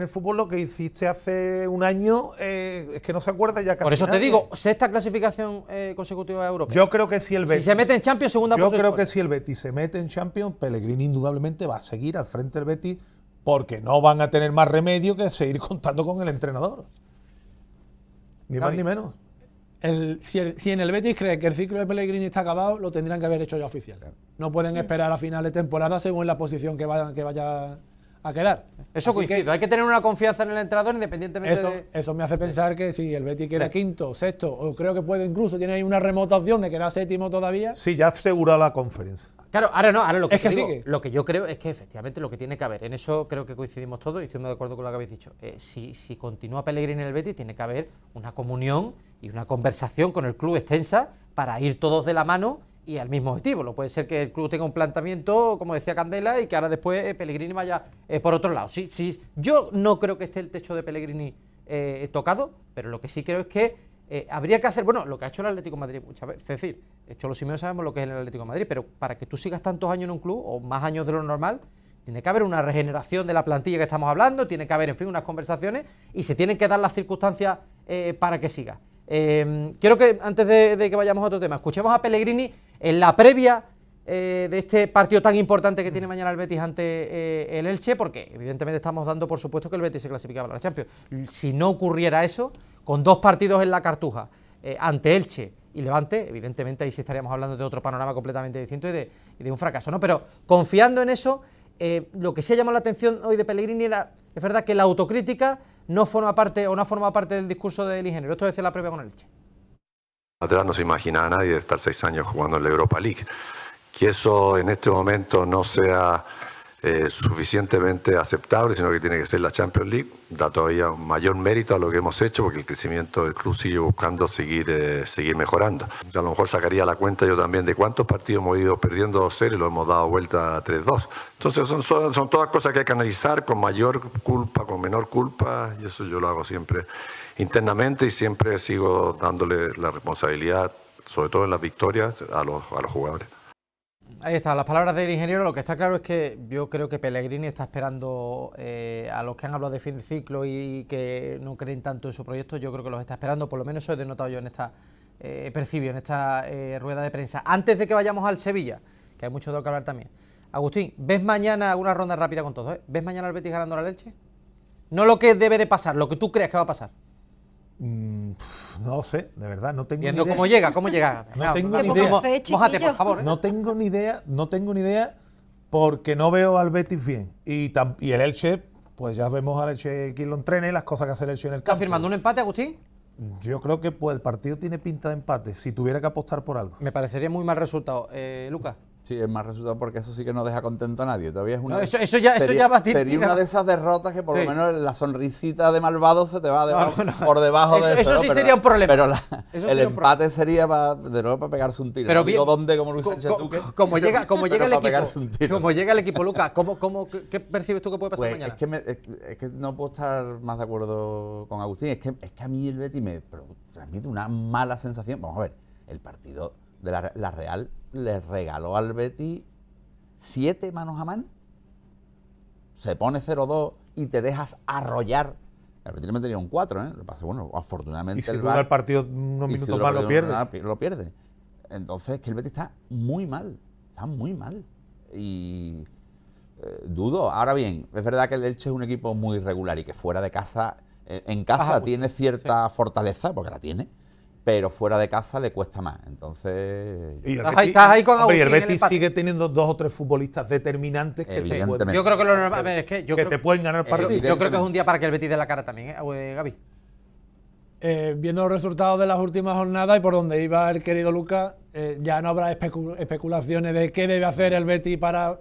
el fútbol lo que hiciste hace un año es que no se acuerda ya casi Por eso nadie. te digo, sexta clasificación consecutiva europea. Yo creo que si el Betis... Si se mete en Champions, segunda Yo posición. creo que si el Betis se mete en Champions, Pellegrini indudablemente va a seguir al frente del Betis porque no van a tener más remedio que seguir contando con el entrenador. Ni más ni menos. Si en el Betis cree que el ciclo de Pellegrini está acabado, lo tendrían que haber hecho ya oficial. No pueden esperar a final de temporada según la posición que vaya a quedar. Eso Así coincido, hay que tener una confianza en el entrenador independientemente de... Eso me hace pensar que si el Betis queda quinto, sexto, o creo que puede incluso, tiene ahí una remota opción de quedar séptimo todavía. Sí, ya ha asegurado la conferencia. Claro, ahora lo que, Es que te digo, sigue. lo que yo creo es que efectivamente lo que tiene que haber, en eso creo que coincidimos todos y estoy muy de acuerdo con lo que habéis dicho. Si continúa Pellegrini en el Betis, tiene que haber una comunión y una conversación con el club extensa para ir todos de la mano y al mismo objetivo. No puede ser que el club tenga un planteamiento, como decía Candela, y que ahora después Pellegrini vaya por otro lado. Yo no creo que esté el techo de Pellegrini tocado, pero lo que sí creo es que habría que hacer, bueno, lo que ha hecho el Atlético de Madrid muchas veces, es decir, Cholo Simeone sabemos lo que es el Atlético de Madrid, pero para que tú sigas tantos años en un club, o más años de lo normal, tiene que haber una regeneración de la plantilla que estamos hablando, tiene que haber, en fin, unas conversaciones, y se tienen que dar las circunstancias para que siga. Quiero que, antes de que vayamos a otro tema, escuchemos a Pellegrini en la previa de este partido tan importante que tiene mañana el Betis ante el Elche, porque evidentemente estamos dando por supuesto que el Betis se clasificaba para la Champions. Si no ocurriera eso, con 2 partidos en la Cartuja, ante Elche y Levante, evidentemente ahí sí estaríamos hablando de otro panorama completamente distinto y de un fracaso, ¿no? Pero confiando en eso, lo que sí ha llamado la atención hoy de Pellegrini es verdad que la autocrítica no forma parte o no forma parte del discurso del ingeniero. Esto decía la previa con el Elche. Atrás no se imagina a nadie de estar 6 años jugando en la Europa League. Que eso en este momento no sea suficientemente aceptable, sino que tiene que ser la Champions League, da todavía un mayor mérito a lo que hemos hecho, porque el crecimiento del club sigue buscando seguir mejorando. A lo mejor sacaría la cuenta yo también de cuántos partidos hemos ido perdiendo 2-0 y lo hemos dado vuelta a 3-2. Entonces son todas cosas que hay que analizar con mayor culpa, con menor culpa, y eso yo lo hago siempre internamente y siempre sigo dándole la responsabilidad, sobre todo en las victorias, a los jugadores. Ahí están las palabras del ingeniero. Lo que está claro es que yo creo que Pellegrini está esperando a los que han hablado de fin de ciclo y que no creen tanto en su proyecto. Yo creo que los está esperando, por lo menos eso he denotado yo en esta percibio, en esta rueda de prensa. Antes de que vayamos al Sevilla, que hay mucho de lo que hablar también. Agustín, ¿ves mañana una ronda rápida con todos? ¿Ves mañana al Betis ganando la Elche? No lo que debe de pasar, lo que tú creas que va a pasar. No lo sé, de verdad, no tengo Viendo ni idea. cómo llega. No tengo ni idea. Mójate, por favor. No tengo ni idea porque no veo al Betis bien. Y el Elche, pues ya vemos al Elche quien lo entrene, las cosas que hace el Elche en el campo. ¿Estás firmando un empate, Agustín? Yo creo que pues, el partido tiene pinta de empate, si tuviera que apostar por algo. Me parecería muy mal resultado. Lucas. Sí, es más resultado porque eso sí que no deja contento a nadie. Todavía es una. No, eso ya va a Sería una de esas derrotas que por Sí. lo menos la sonrisita de malvado se te va por debajo de eso. Eso sí pero sería un problema. Pero Eso el sería un empate sería de nuevo para pegarse un tiro. Pero No digo bien, dónde, como Luis Sánchez Duque, como llega el pero para pegarse un equipo, tiro. como llega el equipo, Lucas, ¿qué percibes tú que puede pasar Pues mañana? es que no puedo estar más de acuerdo con Agustín. Es que a mí el Betis me transmite una mala sensación. Vamos a ver, el partido de la Real le regaló al Betis 7 manos a mano. Se pone 0-2 y te dejas arrollar. El Betis le metería un 4, ¿eh? Lo que pasa es que, bueno, afortunadamente Y si dura el partido unos y si minutos dura más el lo partido pierde. lo pierde. Entonces, que el Betis está muy mal. Está muy mal. Y dudo. Ahora bien, es verdad que el Elche es un equipo muy irregular y que fuera de casa, en casa Baja mucho, tiene cierta fortaleza, porque la tiene, pero fuera de casa le cuesta más. Entonces, Y el Estás ahí con hombre, y Agustín el en el Betis empate. sigue teniendo 2 o 3 futbolistas determinantes que, te Evidentemente. pueden, Yo creo que lo normal, a ver, es que yo que creo, te pueden ganar el partido. yo creo que es un día para que el Betis dé la cara también, Gaby. Viendo los resultados de las últimas jornadas y por donde iba el querido Lucas, ya no habrá especulaciones de qué debe hacer el Betis para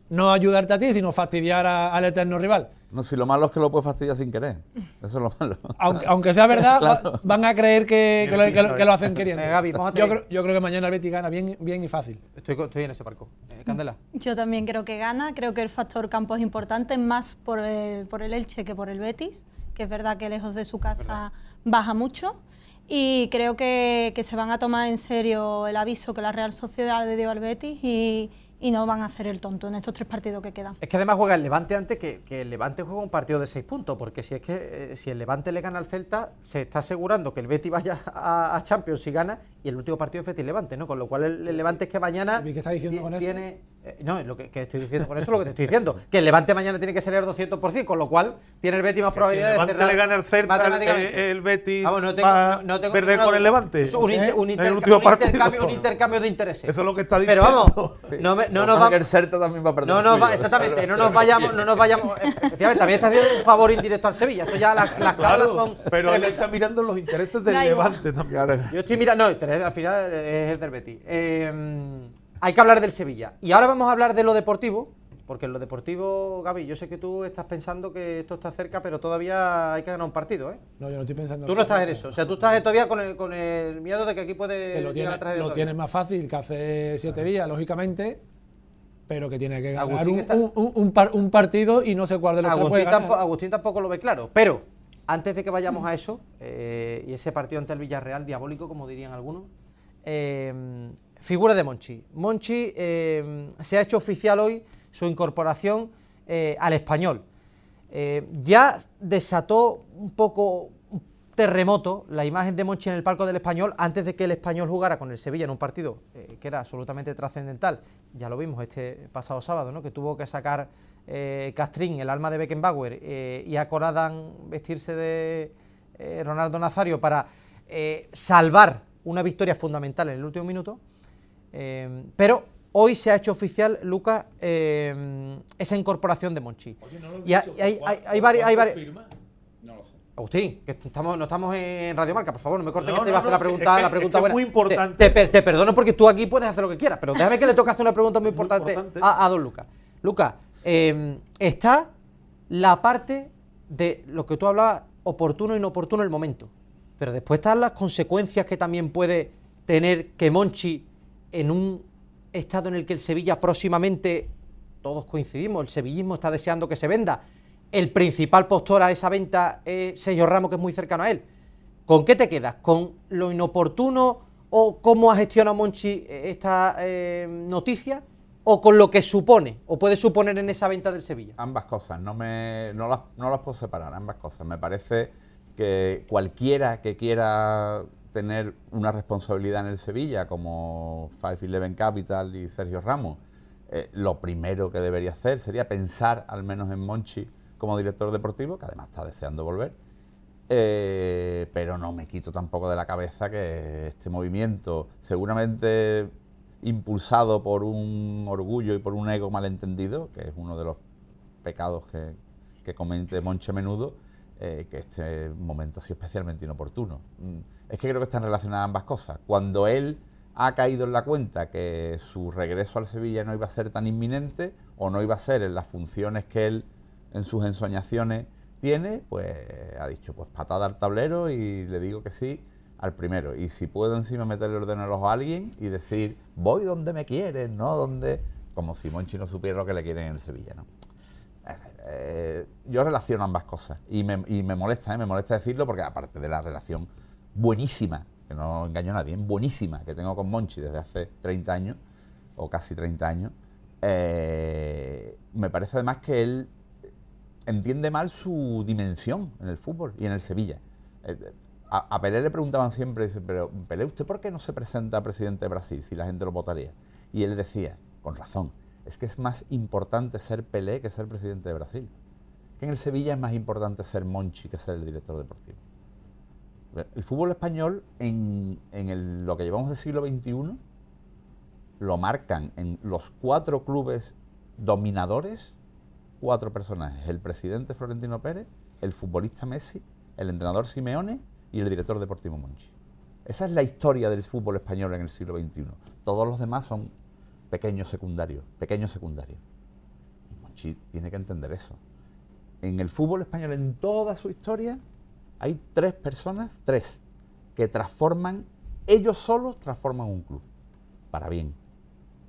no ayudarte a ti, sino fastidiar al eterno rival. No, si lo malo es que lo puede fastidiar sin querer. Eso es lo malo. Aunque sea verdad, Claro. van a creer que lo hacen queriendo. Gaby, mójate. Yo creo que mañana el Betis gana bien y fácil. Estoy en ese barco. Candela. Yo también creo que gana, creo que el factor campo es importante, más por el Elche que por el Betis, que es verdad que lejos de su casa baja mucho, y creo que se van a tomar en serio el aviso que la Real Sociedad le dio al Betis y no van a hacer el tonto en estos 3 partidos que quedan. Es que además juega el Levante antes que el Levante juega un partido de 6 puntos, porque si el Levante le gana al Celta, se está asegurando que el Betis vaya a Champions si gana, y el último partido es Betis-Levante, ¿no? Con lo cual el Levante es que mañana ¿Y qué estás diciendo con eso? tiene... no, es lo que estoy diciendo con eso, es lo que te estoy diciendo, que el Levante mañana tiene que salir al 200%, con lo cual tiene el Betis más probabilidad Si el de Levante cerrar le gana al Celta, matemáticamente. el Betis Vamos, va a tengo perder ninguna con el duda. Levante. Eso, un En el último partido. un intercambio de intereses. Eso es lo que está Pero diciendo. vamos, no nos Que vamos... el Celta también va a perder. No el nos suyo. va, exactamente, no nos vayamos. Efectivamente, también está haciendo un favor indirecto al Sevilla. Esto ya las cláusulas son. Pero él tremendas. está mirando los intereses del Da igual. Levante también. Yo estoy mirando. No, al final es el del Betis. Hay que hablar del Sevilla. Y ahora vamos a hablar de lo deportivo. Porque en lo deportivo, Gaby, yo sé que tú estás pensando que esto está cerca, pero todavía hay que ganar un partido, ¿eh? No, yo no estoy pensando. Tú no estás en eso. O sea, tú estás todavía con el miedo de que aquí puede Que lo llegar a tragedia lo todavía. tienes más fácil que hace 7 días, lógicamente, pero que tiene que ganar Agustín está- un partido y no sé cuál de los tres puede ganar. Agustín tampoco lo ve claro, pero antes de que vayamos a eso, y ese partido ante el Villarreal, diabólico, como dirían algunos, figura de Monchi. Monchi se ha hecho oficial hoy su incorporación al Español. Ya desató un poco un terremoto la imagen de Monchi en el palco del Español antes de que el Español jugara con el Sevilla en un partido que era absolutamente trascendental. Ya lo vimos este pasado sábado, ¿no? Que tuvo que sacar Castrín, el alma de Beckenbauer, y a Corradan vestirse de Ronaldo Nazario para salvar una victoria fundamental en el último minuto. Pero hoy se ha hecho oficial, Lucas, esa incorporación de Monchi. Y hay varias. No lo sé. Agustín, que no estamos en Radio Marca, por favor, no me cortes, No, que te iba a hacer no, la pregunta, es que es buena. muy importante. Te perdono porque tú aquí puedes hacer lo que quieras, pero déjame que le toque hacer una pregunta muy importante, importante. a don Lucas. Lucas, está la parte de lo que tú hablabas, oportuno e inoportuno el momento, pero después están las consecuencias que también puede tener que Monchi, en un estado en el que el Sevilla próximamente, todos coincidimos, el sevillismo está deseando que se venda, el principal postor a esa venta es Sergio Ramos, que es muy cercano a él. ¿Con qué te quedas? ¿Con lo inoportuno o cómo ha gestionado Monchi esta noticia? ¿O con lo que supone o puede suponer en esa venta del Sevilla? Ambas cosas, no las puedo separar, ambas cosas. Me parece que cualquiera que quiera tener una responsabilidad en el Sevilla, como 511 Capital y Sergio Ramos, lo primero que debería hacer sería pensar al menos en Monchi como director deportivo, que además está deseando volver, pero no me quito tampoco de la cabeza que este movimiento, seguramente impulsado por un orgullo y por un ego malentendido, que es uno de los pecados que comete Monchi a menudo, que este momento ha sido especialmente inoportuno. Es que creo que están relacionadas ambas cosas. Cuando él ha caído en la cuenta que su regreso al Sevilla no iba a ser tan inminente, o no iba a ser en las funciones que él en sus ensoñaciones tiene, pues ha dicho, pues patada al tablero y le digo que sí al primero. Y si puedo encima meterle orden a los a alguien y decir, voy donde me quieren, no donde... Como si Monchi no supiera lo que le quieren en el Sevilla, ¿no? Yo relaciono ambas cosas y me molesta decirlo, porque aparte de la relación buenísima, que no engaño a nadie, buenísima que tengo con Monchi desde hace 30 años, o casi 30 años, me parece además que él entiende mal su dimensión en el fútbol y en el Sevilla. A Pelé le preguntaban siempre, dice, pero Pelé, ¿usted por qué no se presenta a presidente de Brasil si la gente lo votaría? Y él decía, con razón, es que es más importante ser Pelé que ser presidente de Brasil. Que en el Sevilla es más importante ser Monchi que ser el director deportivo. El fútbol español, en lo que llevamos del siglo XXI, lo marcan en los 4 clubes dominadores, 4 personajes: el presidente Florentino Pérez, el futbolista Messi, el entrenador Simeone y el director deportivo Monchi. Esa es la historia del fútbol español en el siglo XXI. Todos los demás son pequeños secundarios. Y Monchi tiene que entender eso. en el fútbol español, en toda su historia, hay 3 personas, 3, que transforman, ellos solos transforman un club, para bien.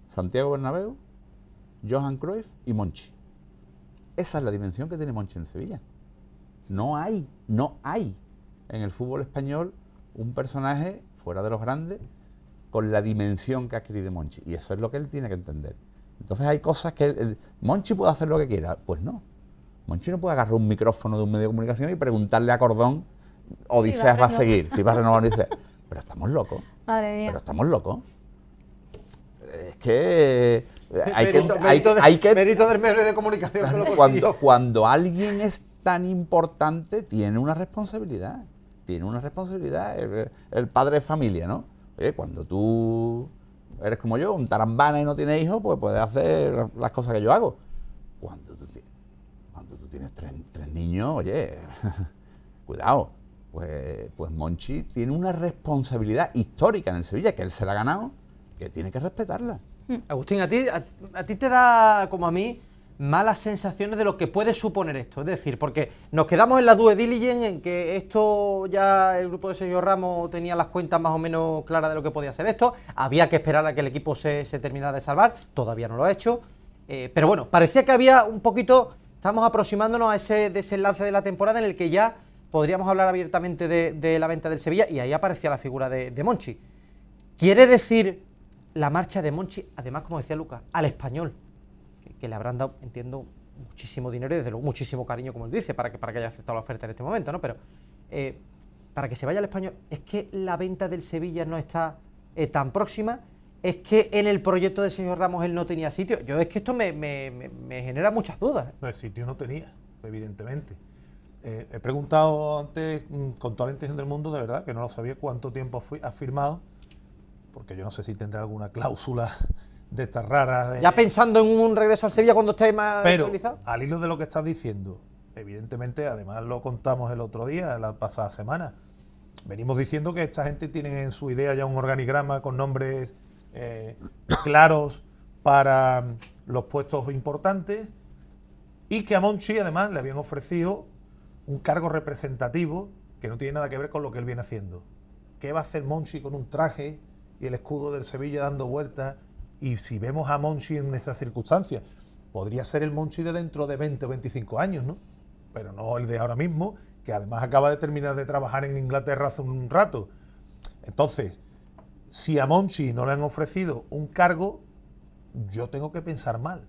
Santiago Bernabéu, Johan Cruyff y Monchi. Esa es la dimensión que tiene Monchi en el Sevilla. No hay en el fútbol español un personaje fuera de los grandes con la dimensión que ha adquirido Monchi. Y eso es lo que él tiene que entender. Entonces hay cosas que Monchi puede hacer lo que quiera. Pues no. Monchi no puede agarrar un micrófono de un medio de comunicación y preguntarle a Cordón, Odiseas va a seguir, si va a renovar Odiseas. Pero estamos locos. Madre mía. Pero estamos locos. Es que mérito del medio de comunicación que lo consiguió. cuando alguien es tan importante, tiene una responsabilidad. Tiene una responsabilidad. El padre de familia, ¿no? Oye, cuando tú eres como yo, un tarambana y no tienes hijos, pues puedes hacer las cosas que yo hago. Cuando tú tienes tres niños, oye, cuidado. Pues Monchi tiene una responsabilidad histórica en el Sevilla, que él se la ha ganado, que tiene que respetarla. Agustín, a ti te da, como a mí, malas sensaciones de lo que puede suponer esto. Es decir, porque nos quedamos en la due diligence, en que esto ya el grupo de Sergio Ramos tenía las cuentas más o menos claras de lo que podía ser esto. Había que esperar a que el equipo se terminara de salvar. Todavía no lo ha hecho. Pero bueno, parecía que había un poquito... Estamos aproximándonos a ese desenlace de la temporada en el que ya podríamos hablar abiertamente de la venta del Sevilla, y ahí aparecía la figura de Monchi. ¿Quiere decir la marcha de Monchi, además, como decía Lucas, al Español, que le habrán dado, entiendo, muchísimo dinero y desde luego muchísimo cariño, como él dice, para que haya aceptado la oferta en este momento, ¿no? Pero para que se vaya al Español, ¿es que la venta del Sevilla no está tan próxima? ¿Es que en el proyecto de Sergio Ramos él no tenía sitio? Yo es que esto me genera muchas dudas. No, el sitio no tenía, evidentemente. He preguntado antes, con toda la intención del mundo, de verdad, que no lo sabía, cuánto tiempo ha firmado, porque yo no sé si tendrá alguna cláusula de estas raras. Ya pensando en un regreso al Sevilla cuando esté más actualizado. Pero, al hilo de lo que estás diciendo, evidentemente, además lo contamos el otro día, la pasada semana, venimos diciendo que esta gente tiene en su idea ya un organigrama con nombres claros para los puestos importantes, y que a Monchi además le habían ofrecido un cargo representativo que no tiene nada que ver con lo que él viene haciendo. ¿Qué va a hacer Monchi con un traje y el escudo del Sevilla dando vueltas? Y si vemos a Monchi en esas circunstancias, podría ser el Monchi de dentro de 20 o 25 años, ¿no? Pero no el de ahora mismo, que además acaba de terminar de trabajar en Inglaterra hace un rato. Entonces, si a Monchi no le han ofrecido un cargo, yo tengo que pensar mal.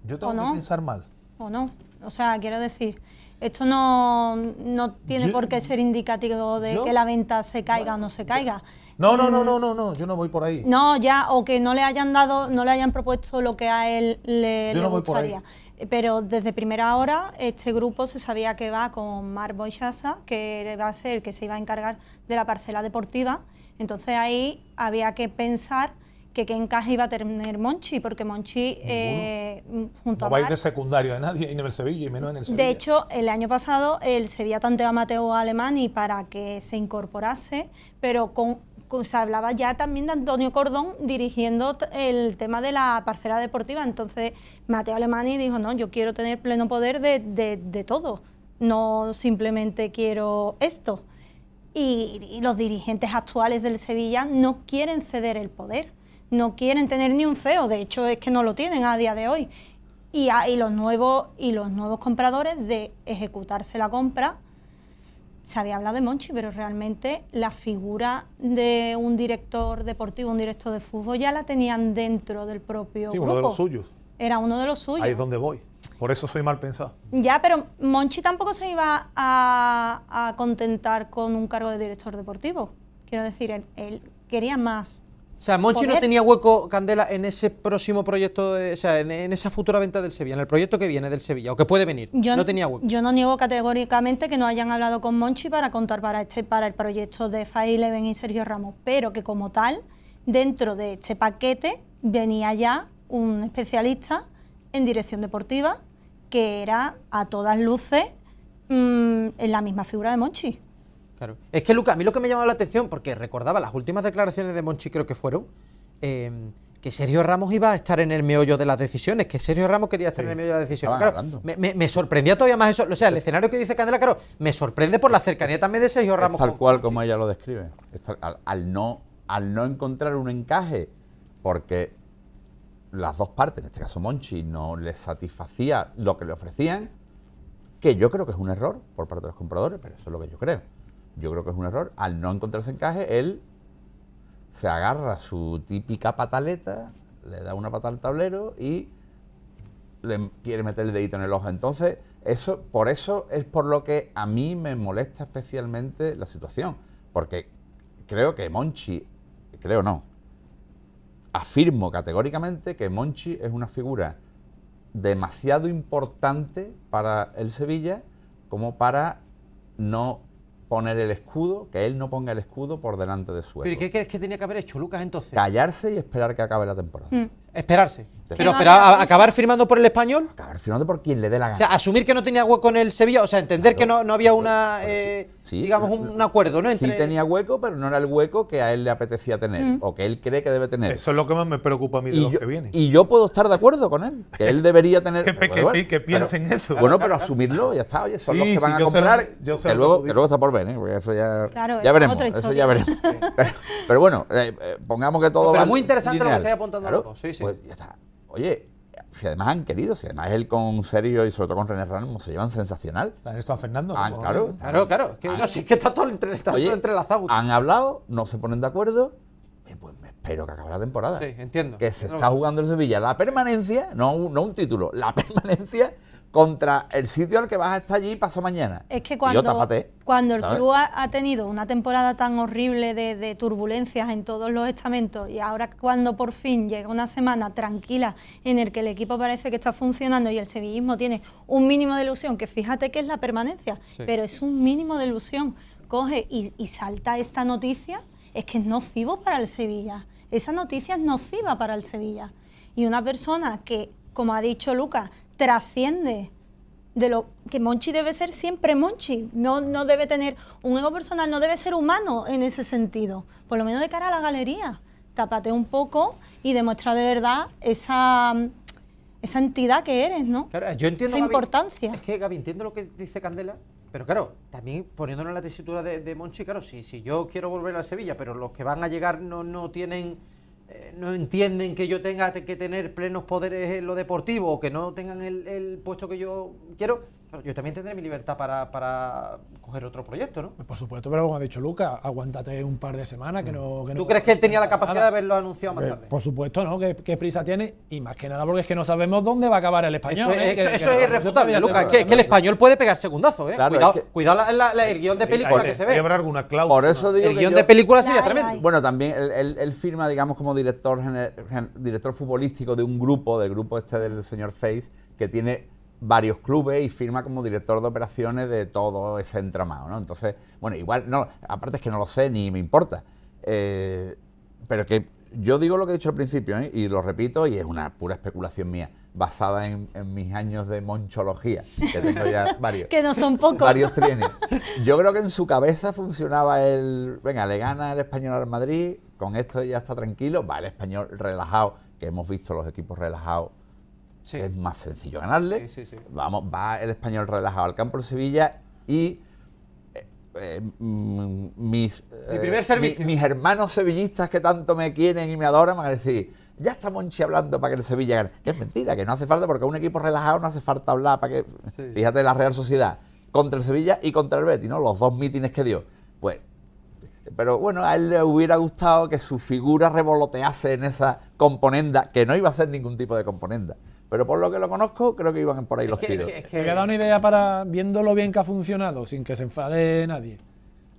Yo tengo que pensar mal. O no. O sea, quiero decir, esto no tiene por qué ser indicativo de que la venta se caiga o no se caiga. No, yo no voy por ahí. No, ya, o que no le hayan propuesto lo que a él le gustaría. Pero desde primera hora este grupo se sabía que va con Marc Boixassa, que va a ser el que se iba a encargar de la parcela deportiva. Entonces ahí había que pensar que qué encaje iba a tener Monchi, porque Monchi junto no va a ir de secundario a nadie en el Sevilla y menos en el Sevilla. De hecho, el año pasado el Sevilla tanteó a Mateo Alemany para que se incorporase, pero se hablaba ya también de Antonio Cordón dirigiendo el tema de la parcela deportiva. Entonces Mateo Alemany dijo, no, yo quiero tener pleno poder de todo, no simplemente quiero esto. Y los dirigentes actuales del Sevilla no quieren ceder el poder, no quieren tener ni un CEO, de hecho es que no lo tienen a día de hoy. Y los nuevos compradores de ejecutarse la compra, se había hablado de Monchi, pero realmente la figura de un director deportivo, un director de fútbol, ya la tenían dentro del propio grupo. Uno de los suyos. Era uno de los suyos. Ahí es donde voy. Por eso soy mal pensado. Ya, pero Monchi tampoco se iba a contentar con un cargo de director deportivo. Quiero decir, él quería más. O sea, Monchi no tenía hueco, Candela, en ese próximo proyecto, o sea, en esa futura venta del Sevilla, en el proyecto que viene del Sevilla, o que puede venir. No tenía hueco. Yo no niego categóricamente que no hayan hablado con Monchi para contar para el proyecto de Five Eleven y Sergio Ramos, pero que como tal, dentro de este paquete, venía ya un especialista en dirección deportiva, que era a todas luces en la misma figura de Monchi. Claro. Es que, Lucas, a mí lo que me llamaba la atención, porque recordaba las últimas declaraciones de Monchi, creo que fueron, que Sergio Ramos iba a estar en el meollo de las decisiones, que Sergio Ramos quería estar en el meollo de las decisiones. Estaban Claro, hablando. me sorprendía todavía más eso. O sea, el escenario que dice Candela, claro, me sorprende por la cercanía también de Sergio Ramos. Tal con cual Monchi. como ella lo describe. Al no encontrar un encaje, porque las dos partes, en este caso Monchi, no les satisfacía lo que le ofrecían, que yo creo que es un error por parte de los compradores, pero eso es lo que yo creo. Yo creo que es un error. Al no encontrarse encaje, él se agarra su típica pataleta, le da una pata al tablero y le quiere meter el dedito en el ojo. Entonces, por eso es por lo que a mí me molesta especialmente la situación. Porque creo que Monchi, afirmo categóricamente que Monchi es una figura demasiado importante para el Sevilla como para no poner el escudo, que él no ponga el escudo por delante de su ego. ¿Pero qué crees que tenía que haber hecho Lucas entonces? Callarse y esperar que acabe la temporada. Esperarse. Sí. Pero, No, pero no, no. acabar firmando por el Español. Acabar firmando por quien le dé la O gana. sea, asumir que no tenía hueco en el Sevilla, o sea, entender que no había una, Sí, digamos, un acuerdo, ¿no? Sí tenía hueco, pero no era el hueco que a él le apetecía tener, o que él cree que debe tener. Eso es lo que más me preocupa a mí de los que vienen. Y yo puedo estar de acuerdo con él, que él debería tener... Que piensen eso. Bueno, pero asumirlo, ya está, oye, son los Sí, que van sí, a yo sé comprar, lo que- yo sé que, lo que luego, tú que luego está por ver, ¿eh? Porque eso ya, Claro, ya esa es veremos, otra eso ya historia. veremos. pero bueno, pongamos que todo Pero va muy interesante lo que lineal. estáis apuntando Claro, los dos, sí, sí. Pues ya está. Oye, si además han querido, si además él con Sergio y sobre todo con René Ramos se llevan sensacional. Está en San Fernando. Ah, ¿no? claro. Claro, que, no, sí, es que está todo, está Oye, todo entrelazado. Han hablado, no se ponen de acuerdo, pues me espero que acabe la temporada. Sí, entiendo. Que se Entiendo está lo que- jugando el Sevilla la permanencia, no un título, la permanencia contra el sitio al que vas a estar allí pasado mañana. Es que Y yo, cuando, tápate, cuando el ¿sabes? club ha tenido una temporada tan horrible de turbulencias en todos los estamentos y ahora cuando por fin llega una semana tranquila en el que el equipo parece que está funcionando y el sevillismo tiene un mínimo de ilusión, que fíjate que es la permanencia, Sí. pero es un mínimo de ilusión, coge y salta esta noticia, es que es nocivo para el Sevilla. Esa noticia es nociva para el Sevilla. Y una persona que, como ha dicho Lucas, trasciende de lo que Monchi debe ser siempre Monchi, no debe tener un ego personal, no debe ser humano en ese sentido, por lo menos de cara a la galería. Tápate un poco y demuestra de verdad esa entidad que eres, ¿no? Claro, yo entiendo, esa Gaby, importancia. Es que, Gaby, entiendo lo que dice Candela, pero claro, también poniéndonos en la tesitura de Monchi, claro, si yo quiero volver al Sevilla, pero los que van a llegar no tienen, no entienden que yo tenga que tener plenos poderes en lo deportivo o que no tengan el puesto que yo quiero, claro, yo también tendré mi libertad para coger otro proyecto, ¿no? Por supuesto, pero como ha dicho Lucas, aguántate un par de semanas que no... ¿Tú crees que él tenía la pasa capacidad nada. de haberlo anunciado más tarde? Por supuesto, ¿no? ¿Qué prisa tiene? Y más que nada porque es que no sabemos dónde va a acabar el español. Esto es- ¿eh? eso es irrefutable, podría ser Lucas, verdad. que el español puede pegar segundazo, ¿eh? Claro, cuidado, es que- cuidado el guión de película que se ve. Habrá alguna cláusula. Por eso digo El que guión yo- de película sería Ay, tremendo. ay. Bueno, también él firma, digamos, como director futbolístico de un grupo, del grupo este del señor Face, que tiene varios clubes y firma como director de operaciones de todo ese entramado, ¿no? Entonces, bueno, igual, no, aparte es que no lo sé ni me importa. Pero que yo digo lo que he dicho al principio, ¿eh? Y lo repito, y es una pura especulación mía, basada en mis años de monchología, que tengo ya varios. Que no son pocos. Varios trienios. Yo creo que en su cabeza funcionaba venga, le gana el Español al Madrid, con esto ya está tranquilo, va el Español relajado, que hemos visto los equipos relajados, Sí. que es más sencillo ganarle. Sí, sí, sí. Vamos, va el Español relajado al campo de Sevilla y mis primer servicio. mis hermanos sevillistas que tanto me quieren y me adoran van a decir, ya está Monchi hablando para que el Sevilla gane. Que es mentira, que no hace falta, porque a un equipo relajado no hace falta hablar para que... Sí. Fíjate la Real Sociedad contra el Sevilla y contra el Betis, ¿no? Los dos mítines que dio. Pues, pero bueno, a él le hubiera gustado que su figura revolotease en esa componenda, que no iba a ser ningún tipo de componenda. Pero por lo que lo conozco, creo que iban por ahí los tiros. Me voy a dar una idea para, viendo lo bien que ha funcionado, sin que se enfade nadie.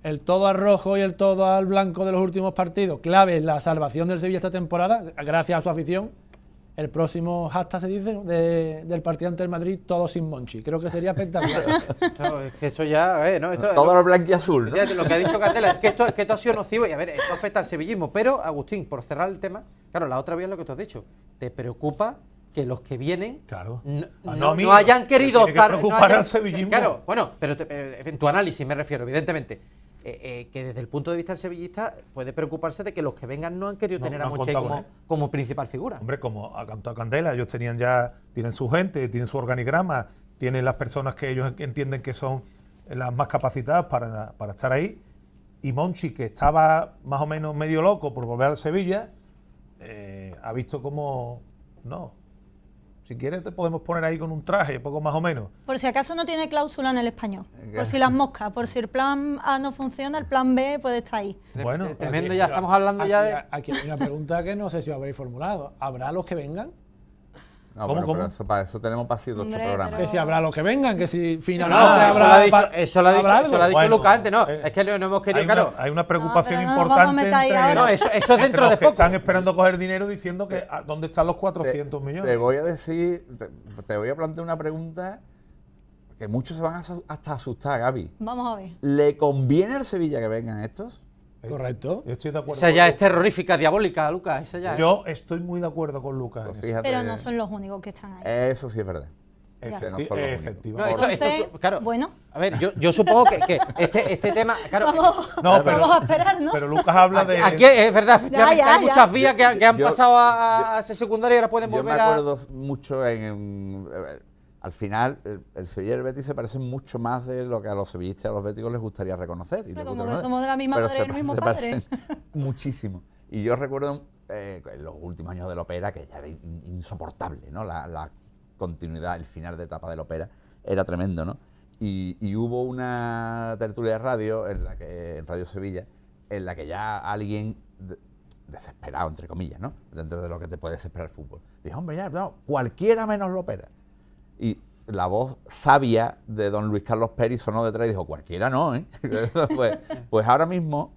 El todo al rojo y el todo al blanco de los últimos partidos, clave en la salvación del Sevilla esta temporada, gracias a su afición. El próximo hashtag se dice, ¿no? del partido ante el Madrid, todo sin Monchi. Creo que sería espectacular. Claro, es que eso ya, ¿no? Esto, Todo lo blanquiazul, ¿no? fíjate, lo que ha dicho Candela es que esto ha sido nocivo y a ver, esto afecta al sevillismo. Pero, Agustín, por cerrar el tema, claro, la otra vía es lo que tú has dicho. ¿Te preocupa que los que vienen Claro. no amigo, hayan querido tiene que preocupar al sevillismo. Claro, bueno, pero en tu análisis me refiero, evidentemente. que desde el punto de vista del sevillista puede preocuparse de que los que vengan no han querido No, tener no a han Monchi contado con él. como principal figura. Hombre, como ha cantado Candela, ellos tienen su gente, tienen su organigrama, tienen las personas que ellos entienden que son las más capacitadas para estar ahí. Y Monchi, que estaba más o menos medio loco por volver al Sevilla, ha visto como, no, si quieres te podemos poner ahí con un traje, poco más o menos. Por si acaso no tiene cláusula en el Español, por si las moscas, por si el plan A no funciona, el plan B puede estar ahí. Bueno, Tremendo, ya estamos hablando ya de... Aquí hay una pregunta que no sé si os habréis formulado. ¿Habrá los que vengan? No, ¿Cómo, pero cómo? para eso tenemos para 7 o 8 Hombre, programas. Que si habrá los que vengan, que si finalmente No, habrá... eso lo ha dicho, eso lo ha ¿habrá dicho algo? Lucas Bueno, antes, no, es que no hemos querido, hay claro. hay una preocupación No, pero no nos vamos a importante meter ahí entre, ahora. No, eso es entre dentro los de que poco. están esperando coger dinero diciendo que ¿dónde están los 400 Te millones? voy a decir, te voy a plantear una pregunta que muchos se van hasta asustar, Gaby. Vamos a ver. ¿Le conviene al Sevilla que vengan estos? Correcto. Yo estoy de acuerdo Esa con ya es Lucas. terrorífica, diabólica, Lucas, esa ya. Yo estoy muy de acuerdo con Lucas. Pues en eso. fíjate, Pero no son los únicos que están ahí. Eso sí es verdad. Ya. No son los únicos. No, Efectivamente. Entonces, claro. bueno. A ver, yo supongo que este tema, claro. No, Vamos a esperar, ¿no? pero Lucas habla de... Aquí es verdad, efectivamente, Ya, hay muchas ya. vías que han Yo- pasado a ser secundaria y ahora pueden Yo me volver a... acuerdo mucho al final, el Sevilla y el Betis se parecen mucho más de lo que a los sevillistas y a los béticos les gustaría reconocer. Y Pero les como gusta que reconocer. somos de la misma Pero madre y del mismo se padre. parecen muchísimo. Y yo recuerdo en los últimos años del Opera, que ya era insoportable, ¿no? La continuidad, el final de etapa del Opera era tremendo, ¿no? Y hubo una tertulia de radio, en Radio Sevilla, en la que ya alguien desesperado, entre comillas, ¿no? Dentro de lo que te puede desesperar el fútbol. Dijo, hombre, ya, no, cualquiera menos lo opera. Y la voz sabia de don Luis Carlos Pérez sonó detrás y dijo, cualquiera no, ¿eh? Pues ahora mismo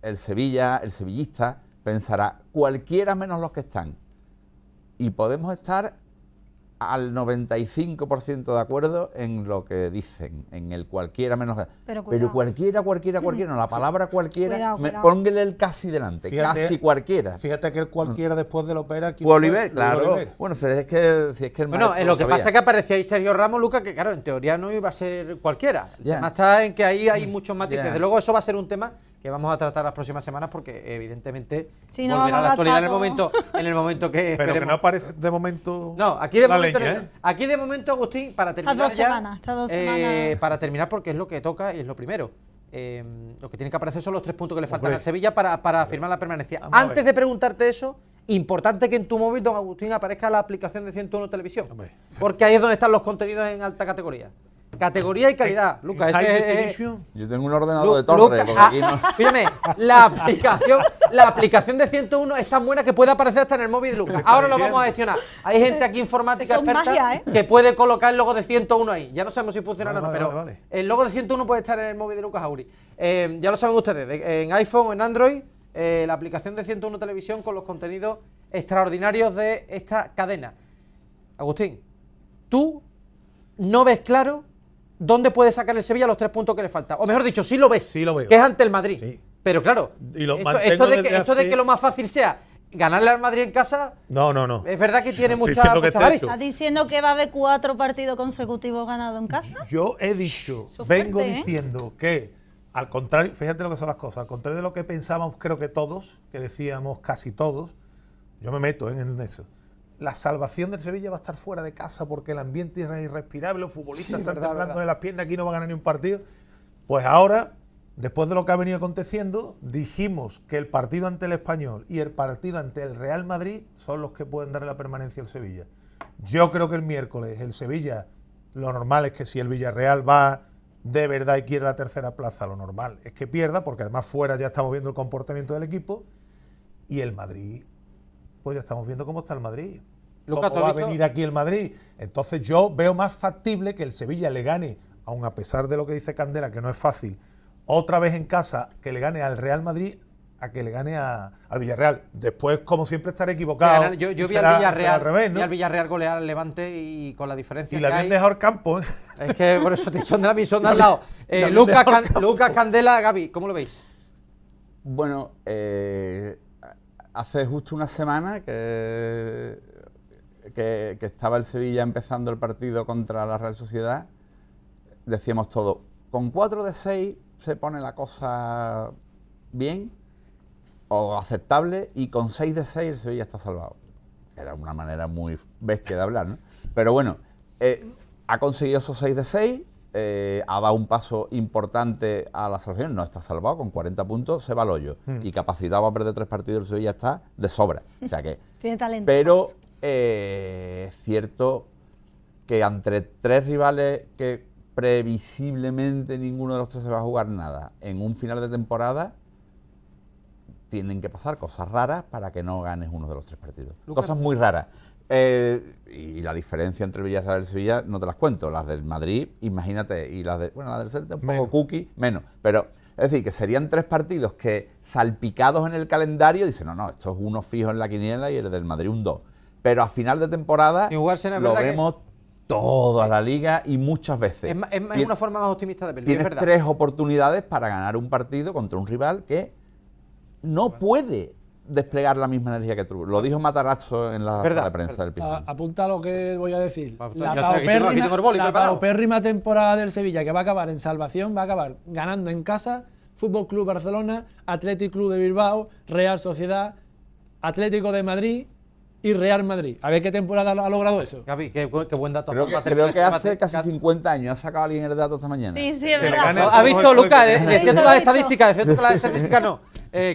el Sevilla, el sevillista, pensará, cualquiera menos los que están. Y podemos estar al 95% de acuerdo en lo que dicen, en el cualquiera menos... Pero cuidado. cualquiera, no, la palabra cualquiera, Cuidado, cuidado. póngale el casi delante, Fíjate- casi cualquiera. Fíjate que el cualquiera después del Opera... ¿quién Fue fue? Oliver, Luis claro. Oliver. Bueno, si es que el Bueno, maestro lo que sabía. pasa es que aparecía ahí Sergio Ramos, Lucas, que claro, en teoría no iba a ser cualquiera. El Ya. tema está en que ahí hay muchos matices. Ya. Desde luego eso va a ser un tema que vamos a tratar las próximas semanas porque evidentemente Sí, no volverá a la vamos a actualidad gastar en el momento que Pero que esperemos. no aparece de momento... No, aquí de la momento, leña, no. ¿eh? Aquí de momento, Agustín, para terminar dos ya, semanas, estas 2 semanas. para terminar porque es lo que toca y es lo primero. Lo que tiene que aparecer son los 3 puntos que le faltan Hombre. al Sevilla para firmar la permanencia. Vamos a Antes ver. de preguntarte eso, importante que en tu móvil, don Agustín, aparezca la aplicación de 101 Televisión. Hombre. Porque ahí es donde están los contenidos en alta categoría. Categoría y calidad, Lucas. High ese es- definition. Yo tengo un ordenador Lu- de torre, Lucas, porque aquí no... Escúchame, la aplicación de 101 es tan buena que puede aparecer hasta en el móvil de Lucas. Ahora lo vamos a gestionar. Hay gente aquí informática Eso es experta magia, ¿eh? que puede colocar el logo de 101 ahí. Ya no sabemos si funcionará o no, Vale, pero vale. el logo de 101 puede estar en el móvil de Lucas Auri. Ya lo saben ustedes, en iPhone o en Android, la aplicación de 101 Televisión con los contenidos extraordinarios de esta cadena. Agustín, tú no ves claro dónde puede sacar el Sevilla los 3 puntos que le faltan. O mejor dicho, sí lo ves. Sí lo veo. Que es ante el Madrid. Sí. Pero claro, Y lo esto mantengo de desde esto de hace- que lo más fácil sea ganarle al Madrid en casa, No, no, no. es verdad que tiene Estoy mucha diciendo que está aristas. hecho. ¿Estás diciendo que va a haber 4 partidos consecutivos ganados en casa? Yo he dicho, Eso es vengo fuerte, ¿eh? diciendo que, al contrario, fíjate lo que son las cosas, al contrario de lo que pensábamos, creo que todos, que decíamos casi todos, yo me meto en eso. La salvación del Sevilla va a estar fuera de casa porque el ambiente es irrespirable, los futbolistas están verdad, temblando verdad. de las piernas, aquí no van a ganar ni un partido. Pues ahora, después de lo que ha venido aconteciendo, dijimos que el partido ante el Español y el partido ante el Real Madrid son los que pueden darle la permanencia al Sevilla. Yo creo que el miércoles el Sevilla, lo normal es que si el Villarreal va de verdad y quiere la tercera plaza, lo normal es que pierda, porque además fuera ya estamos viendo el comportamiento del equipo, y el Madrid, pues ya estamos viendo cómo está el Madrid. Lucas, ¿tú ¿Cómo has va a visto? venir aquí el Madrid? Entonces yo veo más factible que el Sevilla le gane, aun a pesar de lo que dice Candela, que no es fácil, otra vez en casa, que le gane al Real Madrid a que le gane al Villarreal. Después, como siempre, estaré equivocado. Yo y vi será- al Villarreal, será al revés, ¿no? vi al Villarreal golear al Levante y con la diferencia Y que le habían hay, dejado el campo. es que por eso son de la misma, son de al lado. Lucas Candela, Gaby, ¿cómo lo veis? Bueno, hace justo una semana que estaba el Sevilla empezando el partido contra la Real Sociedad, decíamos todo, con 4 de 6 se pone la cosa bien o aceptable, y con 6 de 6 el Sevilla está salvado. Era una manera muy bestia de hablar, ¿no? Pero bueno, ha conseguido esos 6 de 6, ha dado un paso importante a la salvación, no está salvado, con 40 puntos se va al hoyo. Y capacitado para perder 3 partidos, el Sevilla está de sobra. O sea que, Tiene talento. pero es cierto que entre 3 rivales que previsiblemente ninguno de los 3 se va a jugar nada, en un final de temporada tienen que pasar cosas raras para que no ganes uno de los 3 partidos. Lucas. Cosas muy raras. Y la diferencia entre el Villarreal y el Sevilla no te las cuento. Las del Madrid, imagínate, y las la del Celta un poco Menos. cookie, menos. Pero, es decir, que serían 3 partidos que, salpicados en el calendario, dicen, no, esto es uno fijo en la quiniela y el del Madrid un 2. Pero a final de temporada Sin jugarse, no es lo verdad que- vemos toda la liga y muchas veces. Es una forma más optimista de verlo, es Tienes verdad. 3 oportunidades para ganar un partido contra un rival que no puede desplegar la misma energía que tú. Lo dijo Matarazzo en la Verdad, sala de prensa del Pizjuán. Apunta lo que voy a decir. Ya está, aquí tengo el boli La preparado. paupérrima temporada del Sevilla, que va a acabar en salvación, va a acabar ganando en casa Fútbol Club Barcelona, Athletic Club de Bilbao, Real Sociedad, Atlético de Madrid y Real Madrid. A ver qué temporada ha logrado eso. Gaby, qué buen dato. Creo para que terminar este hace debate. casi 50 años. ¿Ha sacado alguien el dato esta mañana? Sí, sí, es Que le verdad. gane ¿Ha visto, Todo el Lucas? juego que Decías tú Lo he las visto. estadísticas, decías tú las estadísticas, no.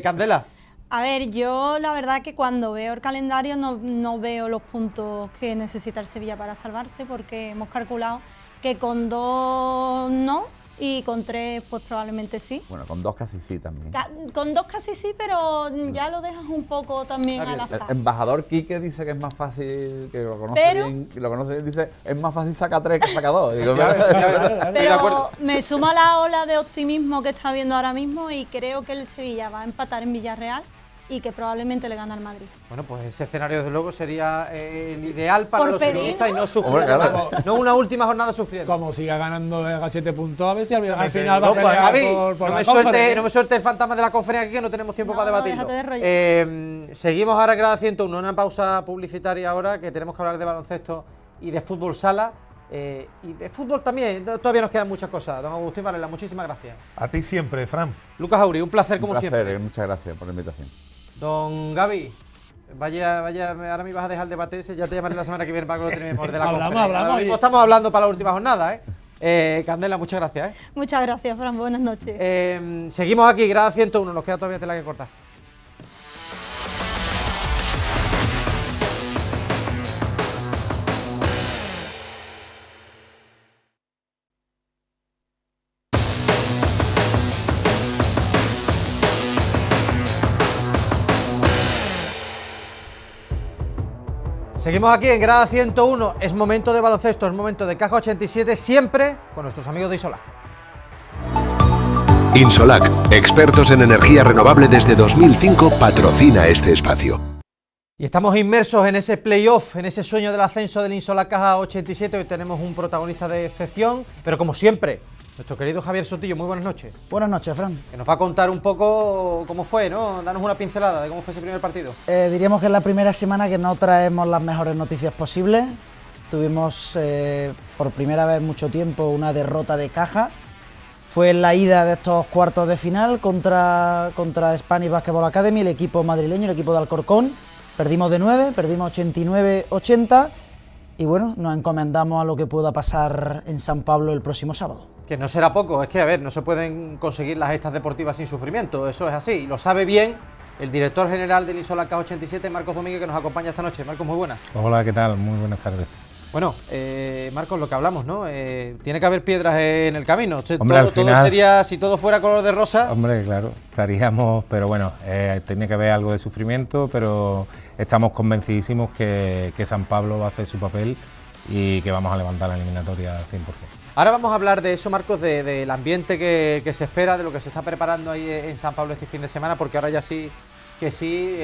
Candela. A ver, yo la verdad que cuando veo el calendario no veo los puntos que necesita el Sevilla para salvarse, porque hemos calculado que con 2 no y con 3 pues probablemente sí. Bueno, con 2 casi sí también. Con 2 casi sí, pero ya lo dejas un poco también al El azar. embajador Quique dice que es más fácil, que lo conoce Pero- bien, dice, es más fácil sacar 3 que sacar 2. Digo, Ya ves, estoy de acuerdo. Pero me suma la ola de optimismo que está viendo ahora mismo y creo que el Sevilla va a empatar en Villarreal y que probablemente le gana al Madrid. Bueno, pues ese escenario desde luego sería el ideal para Por los pedir, sevillistas y no Hombre, sufrir. claro. No una última jornada sufriendo. Como siga ganando, haga 7 puntos, a ver si al final va No, a pues, pelear Javi, por no la me Conference. suelte el fantasma de la conferencia aquí, que no tenemos tiempo No, para debatirlo. déjate de rollo. Seguimos ahora en Grada 101, una pausa publicitaria ahora, que tenemos que hablar de baloncesto y de fútbol sala. Y de fútbol también, todavía nos quedan muchas cosas. Don Agustín Varela, muchísimas gracias. A ti siempre, Fran. Lucas Auri, un placer como Un placer, siempre. muchas gracias por la invitación. Don Gaby, vaya, ahora me vas a dejar el debate ese, ya te llamaré la semana que viene para que lo terminemos de la Hablamos, conferencia. hablamos, Ahora mismo oye. estamos hablando para la última jornada, Candela, muchas gracias, Muchas gracias, Fran. Buenas noches. Seguimos aquí, Grada 101, nos queda todavía tela que cortar. Seguimos aquí en Grada 101, es momento de baloncesto, es momento de Caja 87, siempre con nuestros amigos de Isolac. Insolac, expertos en energía renovable desde 2005, patrocina este espacio. Y estamos inmersos en ese playoff, en ese sueño del ascenso del Insolac Caja 87. Hoy tenemos un protagonista de excepción, pero como siempre, nuestro querido Javier Sotillo. Muy buenas noches. Buenas noches, Fran. Que nos va a contar un poco cómo fue, ¿no? Danos una pincelada de cómo fue ese primer partido. Diríamos que es la primera semana que no traemos las mejores noticias posibles. Tuvimos por primera vez en mucho tiempo una derrota de Caja. Fue en la ida de estos cuartos de final contra Spanish Basketball Academy, el equipo madrileño, el equipo de Alcorcón. Perdimos de 9, perdimos 89-80 y bueno, nos encomendamos a lo que pueda pasar en San Pablo el próximo sábado. Que no será poco, es que, a ver, no se pueden conseguir las gestas deportivas sin sufrimiento, eso es así. Y lo sabe bien el director general del Insolac Caja 87, Marcos Domínguez, que nos acompaña esta noche. Marcos, muy buenas. Hola, ¿qué tal? Muy buenas tardes. Bueno, Marcos, lo que hablamos, ¿no? Tiene que haber piedras en el camino. Hombre, al todo final- sería, si todo fuera color de rosa. Hombre, claro, estaríamos, pero bueno, tiene que haber algo de sufrimiento, pero estamos convencidísimos que San Pablo va a hacer su papel y que vamos a levantar la eliminatoria al 100%. Ahora vamos a hablar de eso, Marcos, del ambiente que se espera, de lo que se está preparando ahí en San Pablo este fin de semana, porque ahora ya sí que sí,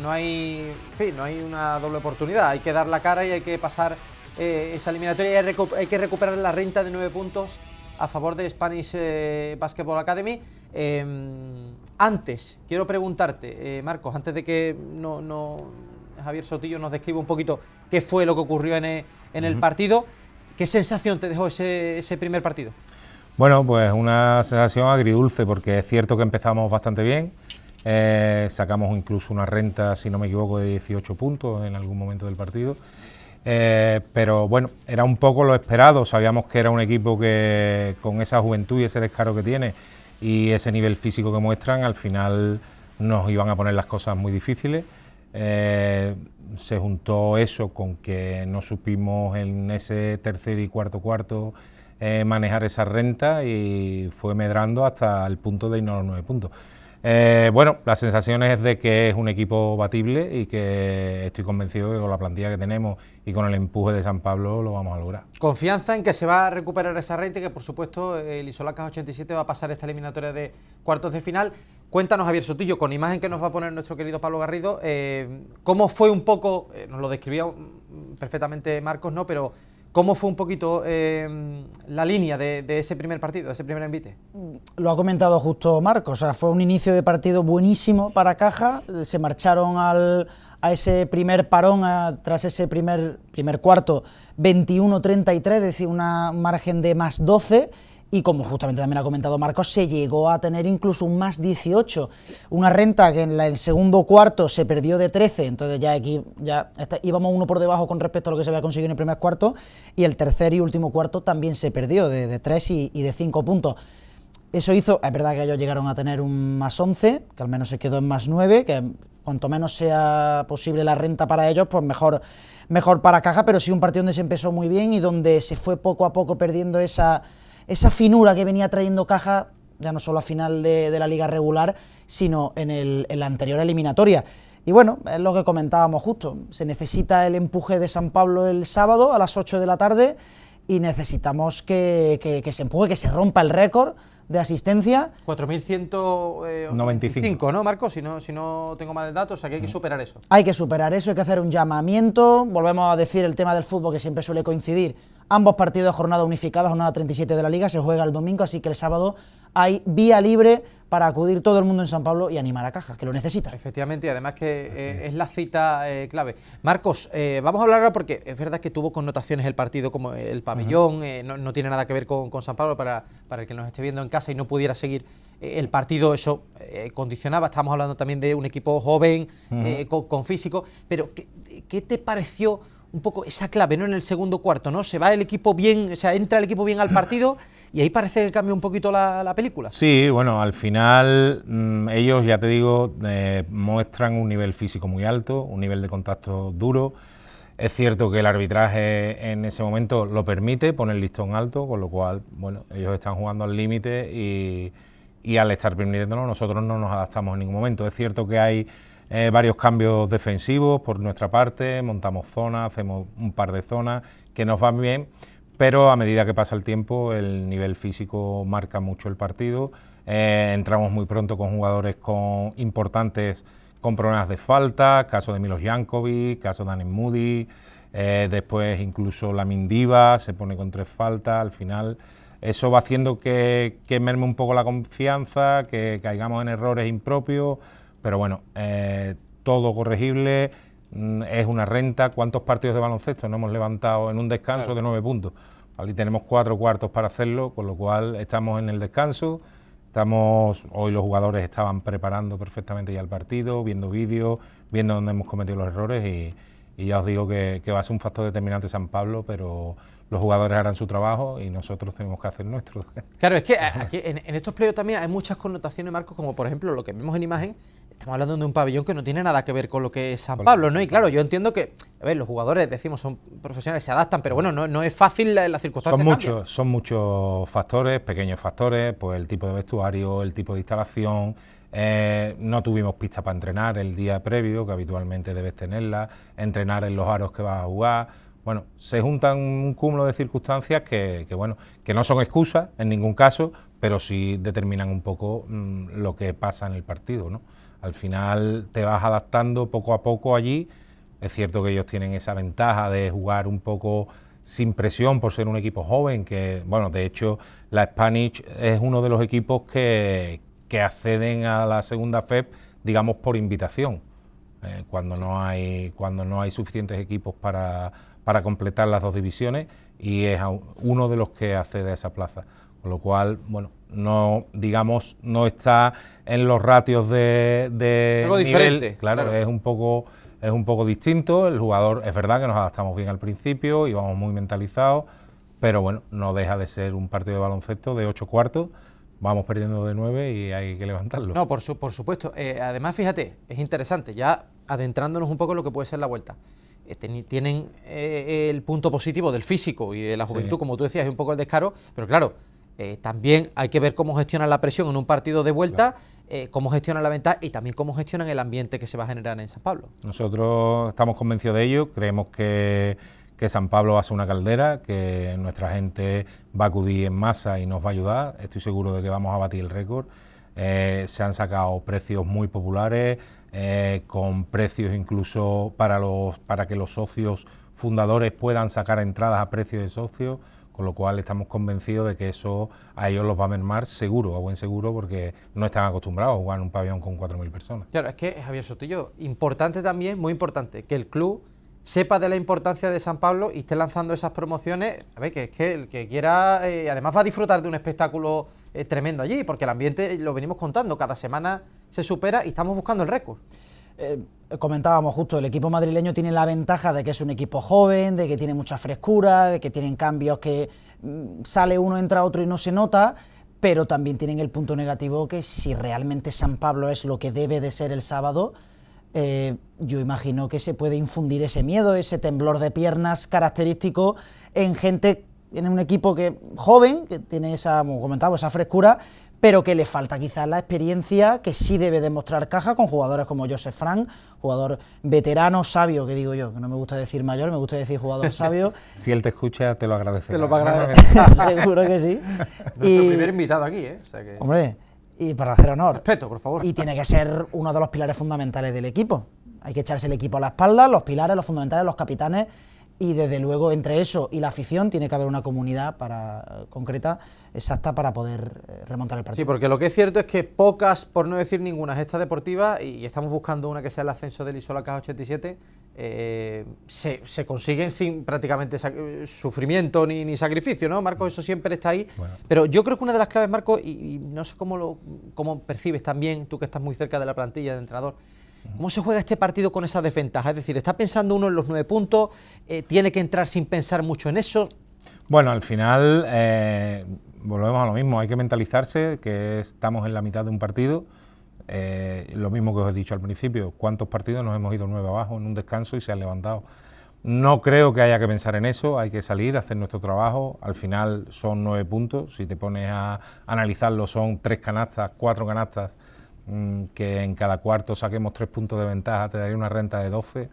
no hay, en fin, no hay una doble oportunidad. Hay que dar la cara y hay que pasar esa eliminatoria. Hay que recuperar la renta de 9 puntos a favor de Spanish Basketball Academy. Antes, quiero preguntarte, Marcos, antes de que Javier Sotillo nos describa un poquito qué fue lo que ocurrió en el partido, ¿qué sensación te dejó ese primer partido? Bueno, pues una sensación agridulce, porque es cierto que empezamos bastante bien, sacamos incluso una renta, si no me equivoco, de 18 puntos en algún momento del partido, pero bueno, era un poco lo esperado. Sabíamos que era un equipo que con esa juventud y ese descaro que tiene y ese nivel físico que muestran, al final nos iban a poner las cosas muy difíciles. Se juntó eso con que no supimos en ese tercer y cuarto manejar esa renta, y fue medrando hasta el punto de irnos a los 9 puntos. Bueno, la sensación es de que es un equipo batible y que estoy convencido que con la plantilla que tenemos y con el empuje de San Pablo lo vamos a lograr. Confianza en que se va a recuperar esa renta y que, por supuesto, el Isolacas 87 va a pasar esta eliminatoria de cuartos de final. Cuéntanos, Javier Sotillo, con imagen que nos va a poner nuestro querido Pablo Garrido, cómo fue un poco, nos lo describía perfectamente Marcos, ¿no? Pero ¿cómo fue un poquito la línea de ese primer partido, de ese primer envite? Lo ha comentado justo Marcos, o sea, fue un inicio de partido buenísimo para Caja. Se marcharon a ese primer parón, tras ese primer cuarto, 21-33, es decir, un margen de más 12. Y como justamente también ha comentado Marcos, se llegó a tener incluso un más 18, una renta que en el segundo cuarto se perdió de 13, entonces ya aquí íbamos uno por debajo con respecto a lo que se había conseguido en el primer cuarto, y el tercer y último cuarto también se perdió de 3 y de 5 puntos. Eso hizo, es verdad que ellos llegaron a tener un más 11, que al menos se quedó en más 9, que cuanto menos sea posible la renta para ellos, pues mejor para Caja, pero sí un partido donde se empezó muy bien y donde se fue poco a poco perdiendo esa finura que venía trayendo Caja, ya no solo a final de la liga regular, sino en la anterior eliminatoria. Y bueno, es lo que comentábamos justo, se necesita el empuje de San Pablo el sábado a las 8 de la tarde y necesitamos que se empuje, que se rompa el récord de asistencia. 4.195, ¿no, Marcos? Si no tengo mal el dato, o sea que hay que superar eso. Hay que superar eso, hay que hacer un llamamiento. Volvemos a decir el tema del fútbol, que siempre suele coincidir. Ambos partidos de jornada unificada, jornada 37 de la Liga, se juega el domingo, así que el sábado hay vía libre para acudir todo el mundo en San Pablo y animar a Caja, que lo necesita. Efectivamente, y además que es la cita clave. Marcos, vamos a hablar ahora porque es verdad que tuvo connotaciones el partido como el pabellón, no tiene nada que ver con San Pablo, para el que nos esté viendo en casa y no pudiera seguir el partido, eso condicionaba. Estamos hablando también de un equipo joven, con físico, pero ¿qué te pareció un poco esa clave, ¿no? En el segundo cuarto, ¿no? Se va el equipo bien, o sea, entra el equipo bien al partido y ahí parece que cambia un poquito la película. Sí, bueno, al final ellos, ya te digo, muestran un nivel físico muy alto, un nivel de contacto duro. Es cierto que el arbitraje en ese momento lo permite, pone el listón alto, con lo cual, bueno, ellos están jugando al límite y al estar permitiéndolo, nosotros no nos adaptamos en ningún momento. Es cierto que hay varios cambios defensivos por nuestra parte, montamos zonas, hacemos un par de zonas que nos van bien, pero a medida que pasa el tiempo el nivel físico marca mucho el partido. Entramos muy pronto con jugadores importantes con problemas de falta, caso de Milos Jankovic, caso de Anem Moody, después incluso Lamin Diva se pone con 3 faltas. Al final eso va haciendo que merme un poco la confianza, que caigamos en errores impropios. Pero bueno, todo corregible, es una renta. ¿Cuántos partidos de baloncesto no hemos levantado en un descanso de 9 puntos? Ahí tenemos 4 cuartos para hacerlo, con lo cual estamos en el descanso. Hoy los jugadores estaban preparando perfectamente ya el partido, viendo vídeos, viendo dónde hemos cometido los errores y ya os digo que va a ser un factor determinante San Pablo, pero los jugadores harán su trabajo y nosotros tenemos que hacer nuestro. Claro, es que aquí en estos playoffs también hay muchas connotaciones, Marcos, como por ejemplo lo que vemos en imagen. Estamos hablando de un pabellón que no tiene nada que ver con lo que es San Pablo, ¿no? Y claro, yo entiendo que, a ver, los jugadores, decimos, son profesionales, se adaptan, pero bueno, no es fácil las circunstancias. Son muchos factores, pequeños factores, pues el tipo de vestuario, el tipo de instalación. No tuvimos pista para entrenar el día previo, que habitualmente debes tenerla, entrenar en los aros que vas a jugar. Bueno, se juntan un cúmulo de circunstancias que no son excusas en ningún caso, pero sí determinan un poco lo que pasa en el partido, ¿no? Al final te vas adaptando poco a poco allí. Es cierto que ellos tienen esa ventaja de jugar un poco sin presión por ser un equipo joven, que, bueno, de hecho, la Spanish es uno de los equipos que acceden a la segunda FEP, digamos, por invitación, cuando no hay suficientes equipos para completar las 2 divisiones, y es uno de los que accede a esa plaza. con lo cual, bueno, no, digamos, no está en los ratios de algo nivel, diferente, claro. Es un poco distinto. El jugador, es verdad que nos adaptamos bien al principio, íbamos muy mentalizados, pero bueno, no deja de ser un partido de baloncesto de 8 cuartos, vamos perdiendo de 9 y hay que levantarlo. No, por supuesto. Además, fíjate, es interesante, ya adentrándonos un poco en lo que puede ser la vuelta. Tienen el punto positivo del físico y de la juventud, como tú decías, y un poco el descaro, pero claro, también hay que ver cómo gestionan la presión en un partido de vuelta, cómo gestionan la ventaja y también cómo gestionan el ambiente que se va a generar en San Pablo. Nosotros estamos convencidos de ello, creemos que San Pablo va a ser una caldera, que nuestra gente va a acudir en masa y nos va a ayudar. Estoy seguro de que vamos a batir el récord. Se han sacado precios muy populares, con precios incluso para que los socios fundadores puedan sacar entradas a precio de socios, con lo cual estamos convencidos de que eso a ellos los va a mermar seguro, a buen seguro, porque no están acostumbrados a jugar en un pabellón con 4.000 personas. Claro, es que, Javier Sotillo, importante también, muy importante, que el club sepa de la importancia de San Pablo y esté lanzando esas promociones. A ver, que es que el que quiera, además va a disfrutar de un espectáculo tremendo allí, porque el ambiente, lo venimos contando, cada semana se supera y estamos buscando el récord. Comentábamos justo, el equipo madrileño tiene la ventaja de que es un equipo joven, de que tiene mucha frescura, de que tienen cambios que sale uno, entra otro y no se nota, pero también tienen el punto negativo que si realmente San Pablo es lo que debe de ser el sábado, yo imagino que se puede infundir ese miedo, ese temblor de piernas característico en gente, en un equipo joven, que tiene esa, como comentaba, esa frescura, pero que le falta quizás la experiencia que sí debe demostrar Caja con jugadores como Joseph Frank, jugador veterano, sabio, que digo yo, que no me gusta decir mayor, me gusta decir jugador sabio. Si él te escucha, te lo agradecerá. Te lo va a agradecer. Seguro que sí. Nuestro primer invitado aquí, O sea que... Hombre, y para hacer honor. Respeto, por favor. Y tiene que ser uno de los pilares fundamentales del equipo. Hay que echarse el equipo a la espalda, los pilares, los fundamentales, los capitanes, y desde luego entre eso y la afición tiene que haber una comunidad concreta, exacta, para poder remontar el partido. Sí, porque lo que es cierto es que pocas, por no decir ninguna, gestas deportivas, y estamos buscando una que sea el ascenso del Isola Caja 87, se consiguen sin prácticamente sufrimiento ni sacrificio, ¿no, Marcos? Eso siempre está ahí. Bueno. Pero yo creo que una de las claves, Marcos, y no sé cómo percibes también, tú que estás muy cerca de la plantilla de entrenador, ¿cómo se juega este partido con esa desventaja? Es decir, ¿está pensando uno en los 9 puntos? ¿Tiene que entrar sin pensar mucho en eso? Bueno, al final volvemos a lo mismo, hay que mentalizarse que estamos en la mitad de un partido. Lo mismo que os he dicho al principio, ¿cuántos partidos nos hemos ido 9 abajo en un descanso y se han levantado? No creo que haya que pensar en eso, hay que salir, hacer nuestro trabajo. Al final son 9 puntos, si te pones a analizarlo son 3 canastas, 4 canastas, que en cada cuarto saquemos 3 puntos de ventaja, te daría una renta de 12,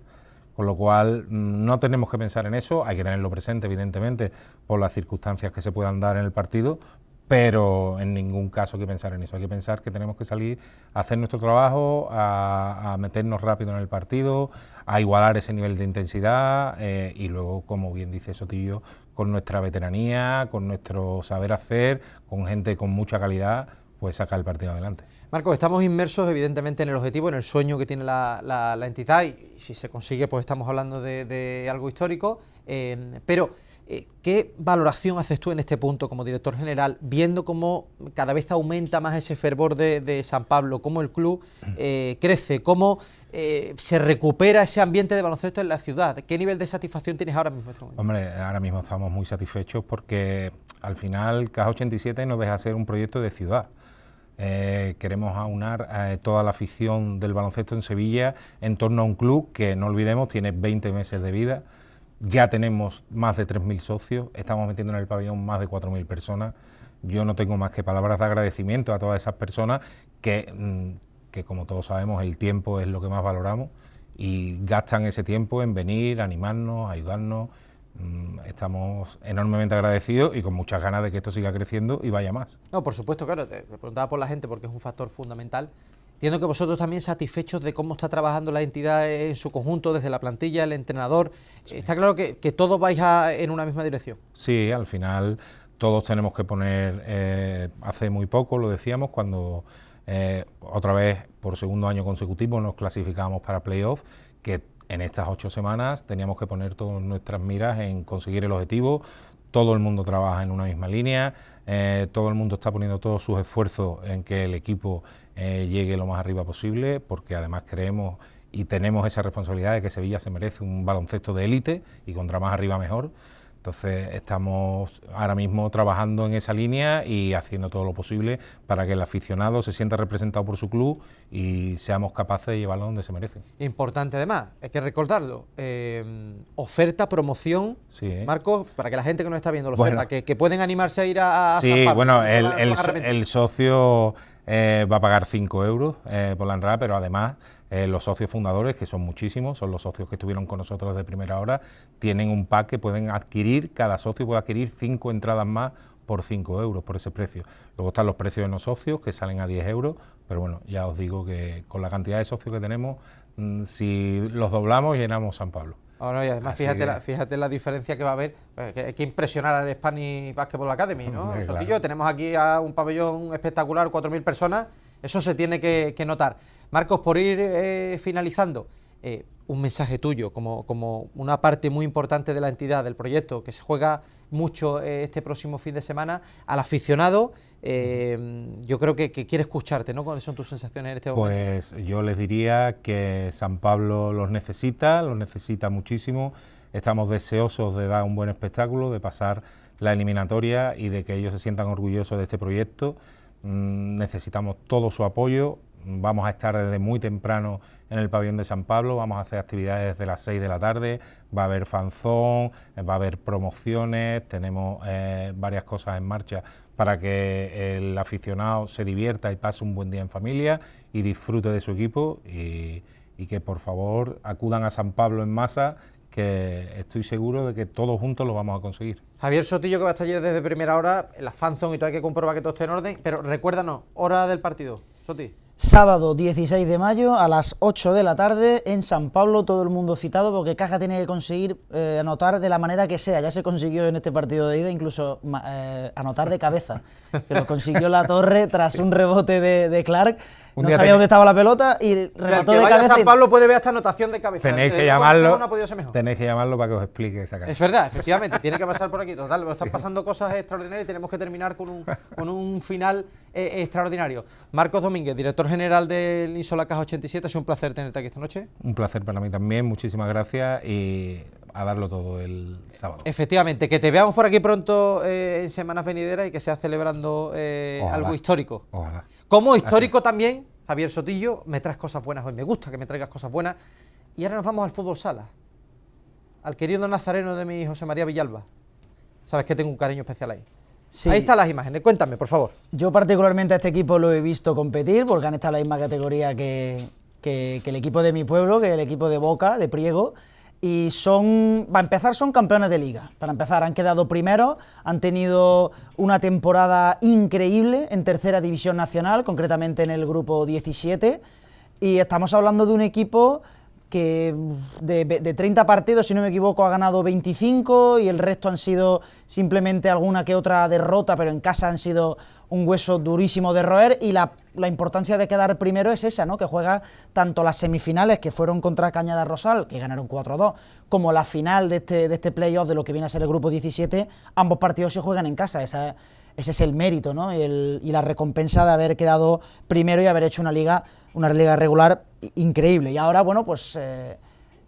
con lo cual no tenemos que pensar en eso, hay que tenerlo presente evidentemente por las circunstancias que se puedan dar en el partido, pero en ningún caso hay que pensar en eso, hay que pensar que tenemos que salir a hacer nuestro trabajo, a meternos rápido en el partido, a igualar ese nivel de intensidad y luego, como bien dice Sotillo, con nuestra veteranía, con nuestro saber hacer, con gente con mucha calidad, pues sacar el partido adelante. Marcos, estamos inmersos evidentemente en el objetivo, en el sueño que tiene la entidad y si se consigue pues estamos hablando de algo histórico, pero ¿qué valoración haces tú en este punto como director general, viendo cómo cada vez aumenta más ese fervor de San Pablo, cómo el club crece, cómo se recupera ese ambiente de baloncesto en la ciudad? ¿Qué nivel de satisfacción tienes ahora mismo? Hombre, ahora mismo estamos muy satisfechos porque al final Caja 87 no deja de ser un proyecto de ciudad. Queremos aunar toda la afición del baloncesto en Sevilla en torno a un club que, no olvidemos, tiene 20 meses de vida, ya tenemos más de 3.000 socios, estamos metiendo en el pabellón más de 4.000 personas. Yo no tengo más que palabras de agradecimiento a todas esas personas que como todos sabemos, el tiempo es lo que más valoramos y gastan ese tiempo en venir, animarnos, ayudarnos. Estamos enormemente agradecidos y con muchas ganas de que esto siga creciendo y vaya más. No, por supuesto, claro, te preguntaba por la gente porque es un factor fundamental. Entiendo que vosotros también satisfechos de cómo está trabajando la entidad en su conjunto, desde la plantilla, el entrenador. Sí. Está claro que todos vais en una misma dirección. Sí, al final todos tenemos que poner, hace muy poco lo decíamos, cuando otra vez por segundo año consecutivo nos clasificamos para playoff, que en estas 8 semanas teníamos que poner todas nuestras miras en conseguir el objetivo. todo el mundo trabaja en una misma línea, todo el mundo está poniendo todos sus esfuerzos en que el equipo llegue lo más arriba posible, porque además creemos y tenemos esa responsabilidad de que Sevilla se merece un baloncesto de élite y contra más arriba mejor. Entonces estamos ahora mismo trabajando en esa línea y haciendo todo lo posible para que el aficionado se sienta representado por su club y seamos capaces de llevarlo donde se merece. Importante además, hay que recordarlo, oferta, promoción, Sí, Marcos, para que la gente que nos está viendo lo Bueno. sepa, que pueden animarse a ir a Sí, San Pablo. bueno, No se van a arrepentir. el socio va a pagar 5 euros por la entrada, pero además los socios fundadores, que son muchísimos, son los socios que estuvieron con nosotros de primera hora, tienen un pack que pueden adquirir, cada socio puede adquirir 5 entradas más por 5 euros, por ese precio. Luego están los precios de no socios, que salen a 10 euros, pero bueno, ya os digo que con la cantidad de socios que tenemos, si los doblamos, llenamos San Pablo. Bueno, y además Así fíjate la diferencia que va a haber, que hay que impresionar al Spanish Basketball Academy, ¿no? Hombre, Sotillo, claro. tenemos aquí a un pabellón espectacular, 4.000 personas, eso se tiene que notar. Marcos, por ir finalizando, un mensaje tuyo como una parte muy importante de la entidad, del proyecto, que se juega mucho este próximo fin de semana, al aficionado, yo creo que quiere escucharte, ¿no? ¿Cuáles son tus sensaciones en este momento? Pues yo les diría que San Pablo los necesita muchísimo, estamos deseosos de dar un buen espectáculo, de pasar la eliminatoria y de que ellos se sientan orgullosos de este proyecto. Necesitamos todo su apoyo, vamos a estar desde muy temprano en el pabellón de San Pablo, vamos a hacer actividades desde las 6 de la tarde, va a haber fanzón, va a haber promociones, tenemos varias cosas en marcha para que el aficionado se divierta y pase un buen día en familia y disfrute de su equipo y que por favor acudan a San Pablo en masa, que estoy seguro de que todos juntos lo vamos a conseguir. Javier Sotillo, que va a estar ayer desde primera hora, en la fanzone y todo, hay que comprobar que todo esté en orden, pero recuérdanos, hora del partido, Soti. Sábado 16 de mayo a las 8 de la tarde en San Pablo, todo el mundo citado, porque Caja tiene que conseguir anotar de la manera que sea. Ya se consiguió en este partido de ida, incluso anotar de cabeza, que lo consiguió La Torre tras un rebote de Clark. No sabía dónde estaba la pelota y remató O sea, el que de vaya a cabeza. San Pablo puede ver esta anotación de cabeza. Tenéis que No llamarlo, ha podido ser mejor. tenéis que llamarlo para que os explique esa cara. Es verdad, efectivamente, tiene que pasar por aquí. Total, están pasando cosas extraordinarias y tenemos que terminar con un final extraordinario. Marcos Domínguez, director general del Insola Caja 87, ha sido un placer tenerte aquí esta noche. Un placer para mí también, muchísimas gracias y a darlo todo el sábado. Efectivamente, que te veamos por aquí pronto en semanas venideras y que sea celebrando algo histórico. Ojalá. Como histórico también, Javier Sotillo, me traes cosas buenas hoy, me gusta que me traigas cosas buenas. Y ahora nos vamos al fútbol sala, al querido nazareno de mi José María Villalba. Sabes que tengo un cariño especial ahí. Sí. Ahí están las imágenes, cuéntame, por favor. Yo particularmente a este equipo lo he visto competir, porque han estado en la misma categoría que el equipo de mi pueblo, que el equipo de Boca, de Priego. Y para empezar, son campeones de liga. Para empezar, han quedado primeros, han tenido una temporada increíble en tercera división nacional, concretamente en el grupo 17. Y estamos hablando de un equipo que de 30 partidos, si no me equivoco, ha ganado 25 y el resto han sido simplemente alguna que otra derrota, pero en casa han sido un hueso durísimo de roer. Y la importancia de quedar primero es esa, ¿no? Que juega tanto las semifinales, que fueron contra Cañada Rosal, que ganaron 4-2, como la final de este playoff de lo que viene a ser el grupo 17, ambos partidos se juegan en casa. Ese es el mérito, ¿no? Y la recompensa de haber quedado primero y haber hecho una liga regular increíble. Y ahora, bueno, pues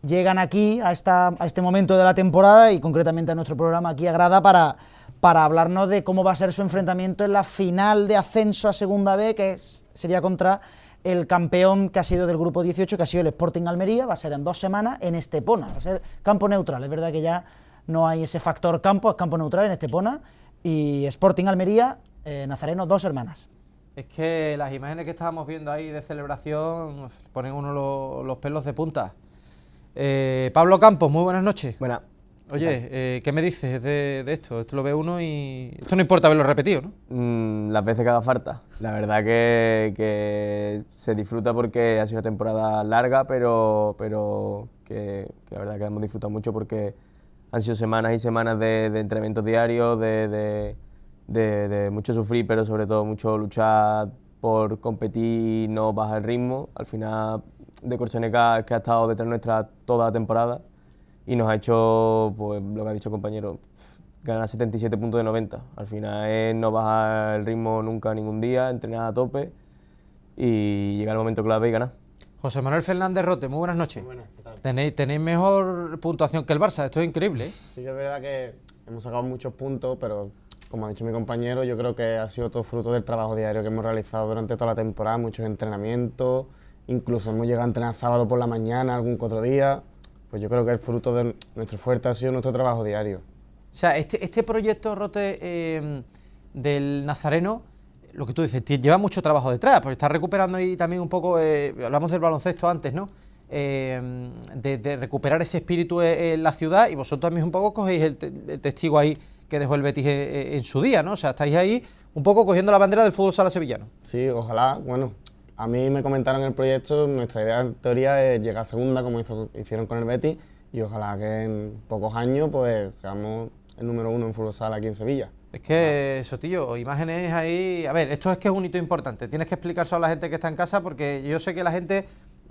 llegan aquí a este momento de la temporada y concretamente a nuestro programa aquí a Grada para hablarnos de cómo va a ser su enfrentamiento en la final de ascenso a Segunda B, que sería contra el campeón que ha sido del grupo 18, que ha sido el Sporting Almería. Va a ser en 2 semanas en Estepona, va a ser campo neutral. Es verdad que ya no hay ese factor campo, es campo neutral en Estepona. Y Sporting Almería, Nazareno, 2 hermanas. Es que las imágenes que estábamos viendo ahí de celebración ponen uno los pelos de punta. Pablo Campos, muy buenas noches. Buenas. Oye, ¿qué me dices de esto? Esto lo ve uno y esto no importa haberlo repetido, ¿no? Las veces que haga falta. La verdad que se disfruta porque ha sido una temporada larga, pero que la verdad que hemos disfrutado mucho porque han sido semanas y semanas de entrenamientos diarios, de mucho sufrir, pero sobre todo mucho luchar por competir y no bajar el ritmo. Al final, de Corsoneca, que ha estado detrás nuestra toda la temporada y nos ha hecho, pues lo que ha dicho el compañero, ganar 77 puntos de 90. Al final es no bajar el ritmo nunca, ningún día, entrenar a tope y llegar al momento clave y ganar. José Manuel Fernández Rote, muy buenas noches. Muy buenas, ¿qué tal? Tenéis mejor puntuación que el Barça, esto es increíble, ¿eh? Sí que es verdad que hemos sacado muchos puntos, pero como ha dicho mi compañero, yo creo que ha sido todo fruto del trabajo diario que hemos realizado durante toda la temporada, muchos entrenamientos, incluso hemos llegado a entrenar sábado por la mañana, algún que otro día. Pues yo creo que el fruto de nuestro fuerte ha sido nuestro trabajo diario. O sea, este proyecto, Rote, del Nazareno, lo que tú dices, lleva mucho trabajo detrás, porque está recuperando ahí también un poco, hablamos del baloncesto antes, ¿no? De recuperar ese espíritu en la ciudad, y vosotros también un poco cogéis el testigo ahí que dejó el Betis en su día, ¿no? O sea, estáis ahí un poco cogiendo la bandera del fútbol sala sevillano. Sí, ojalá, bueno, a mí me comentaron el proyecto, nuestra idea en teoría es llegar a segunda, como hicieron con el Betis, y ojalá que en pocos años pues seamos el número 1 en fútbol sala aquí en Sevilla. Es que, Sotillo, imágenes ahí... A ver, esto es que es un hito importante. Tienes que explicárselo a la gente que está en casa, porque yo sé que la gente...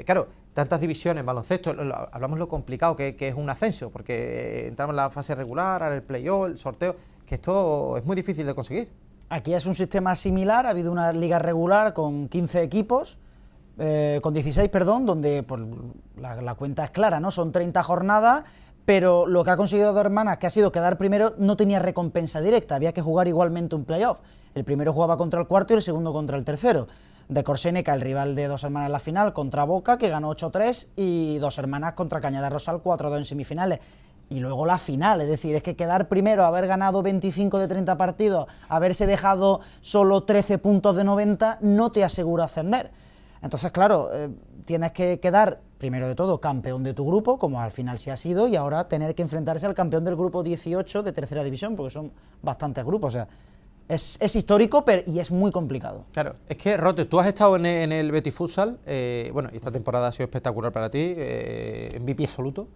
Claro, tantas divisiones, baloncesto, hablamos lo complicado que es un ascenso, porque entramos en la fase regular, ahora el play-off, el sorteo, que esto es muy difícil de conseguir. Aquí es un sistema similar, ha habido una liga regular con 15 equipos, con 16, perdón, donde pues, la cuenta es clara, ¿no? Son 30 jornadas, pero lo que ha conseguido Dos Hermanas, que ha sido quedar primero, no tenía recompensa directa, había que jugar igualmente un playoff. El primero jugaba contra el cuarto y el segundo contra el tercero. De Corseneca, el rival de Dos Hermanas en la final, contra Boca, que ganó 8-3, y Dos Hermanas contra Cañada Rosal, 4-2 en semifinales. Y luego la final, es decir, es que quedar primero, haber ganado 25 de 30 partidos, haberse dejado solo 13 puntos de 90, no te asegura ascender. Entonces, claro, tienes que quedar, primero de todo, campeón de tu grupo, como al final sí ha sido, y ahora tener que enfrentarse al campeón del grupo 18 de tercera división, porque son bastantes grupos, o sea, es histórico y es muy complicado. Claro, es que, Rote, tú has estado en el Betis Futsal, bueno, y esta temporada ha sido espectacular para ti, MVP absoluto.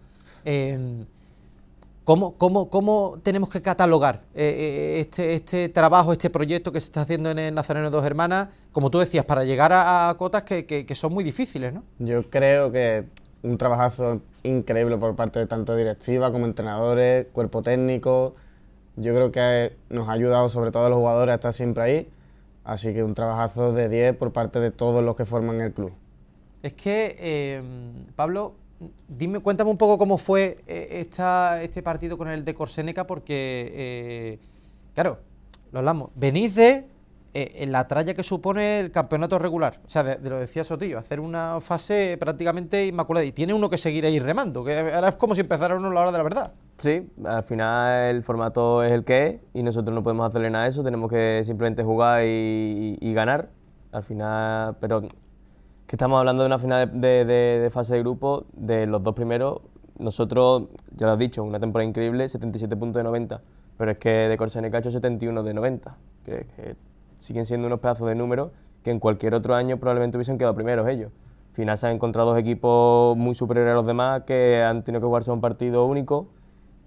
¿Cómo tenemos que catalogar este trabajo, este proyecto que se está haciendo en el Nazareno Dos Hermanas, como tú decías, para llegar a cotas que son muy difíciles, ¿no? Yo creo que un trabajazo increíble por parte de tanto directiva como entrenadores, cuerpo técnico. Yo creo que nos ha ayudado sobre todo a los jugadores a estar siempre ahí, así que un trabajazo de 10 por parte de todos los que forman el club. Es que, Pablo, cuéntame un poco cómo fue este partido con el de Corseneca, porque, claro, lo hablamos, venís de la tralla que supone el campeonato regular, o sea, de lo decía Sotillo, hacer una fase prácticamente inmaculada, y tiene uno que seguir ahí remando, que ahora es como si empezara uno a la hora de la verdad. Sí, al final el formato es el que es y nosotros no podemos hacerle nada a eso, tenemos que simplemente jugar y ganar, al final, pero que estamos hablando de una final de fase de grupo, de los dos primeros, nosotros, ya lo has dicho, una temporada increíble, 77 puntos de 90, pero es que de Corseneca ha hecho 71 de 90, que siguen siendo unos pedazos de números que en cualquier otro año probablemente hubiesen quedado primeros ellos. Al final se han encontrado dos equipos muy superiores a los demás que han tenido que jugarse un partido único,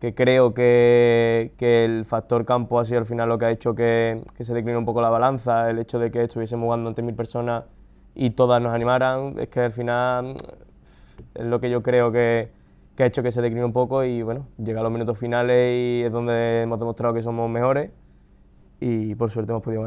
que creo que el factor campo ha sido al final lo que ha hecho que se decline un poco la balanza, el hecho de que estuviésemos jugando ante 1000 personas y todas nos animaran, es que al final es lo que yo creo que ha hecho que se decline un poco y bueno, llega a los minutos finales y es donde hemos demostrado que somos mejores y por suerte hemos podido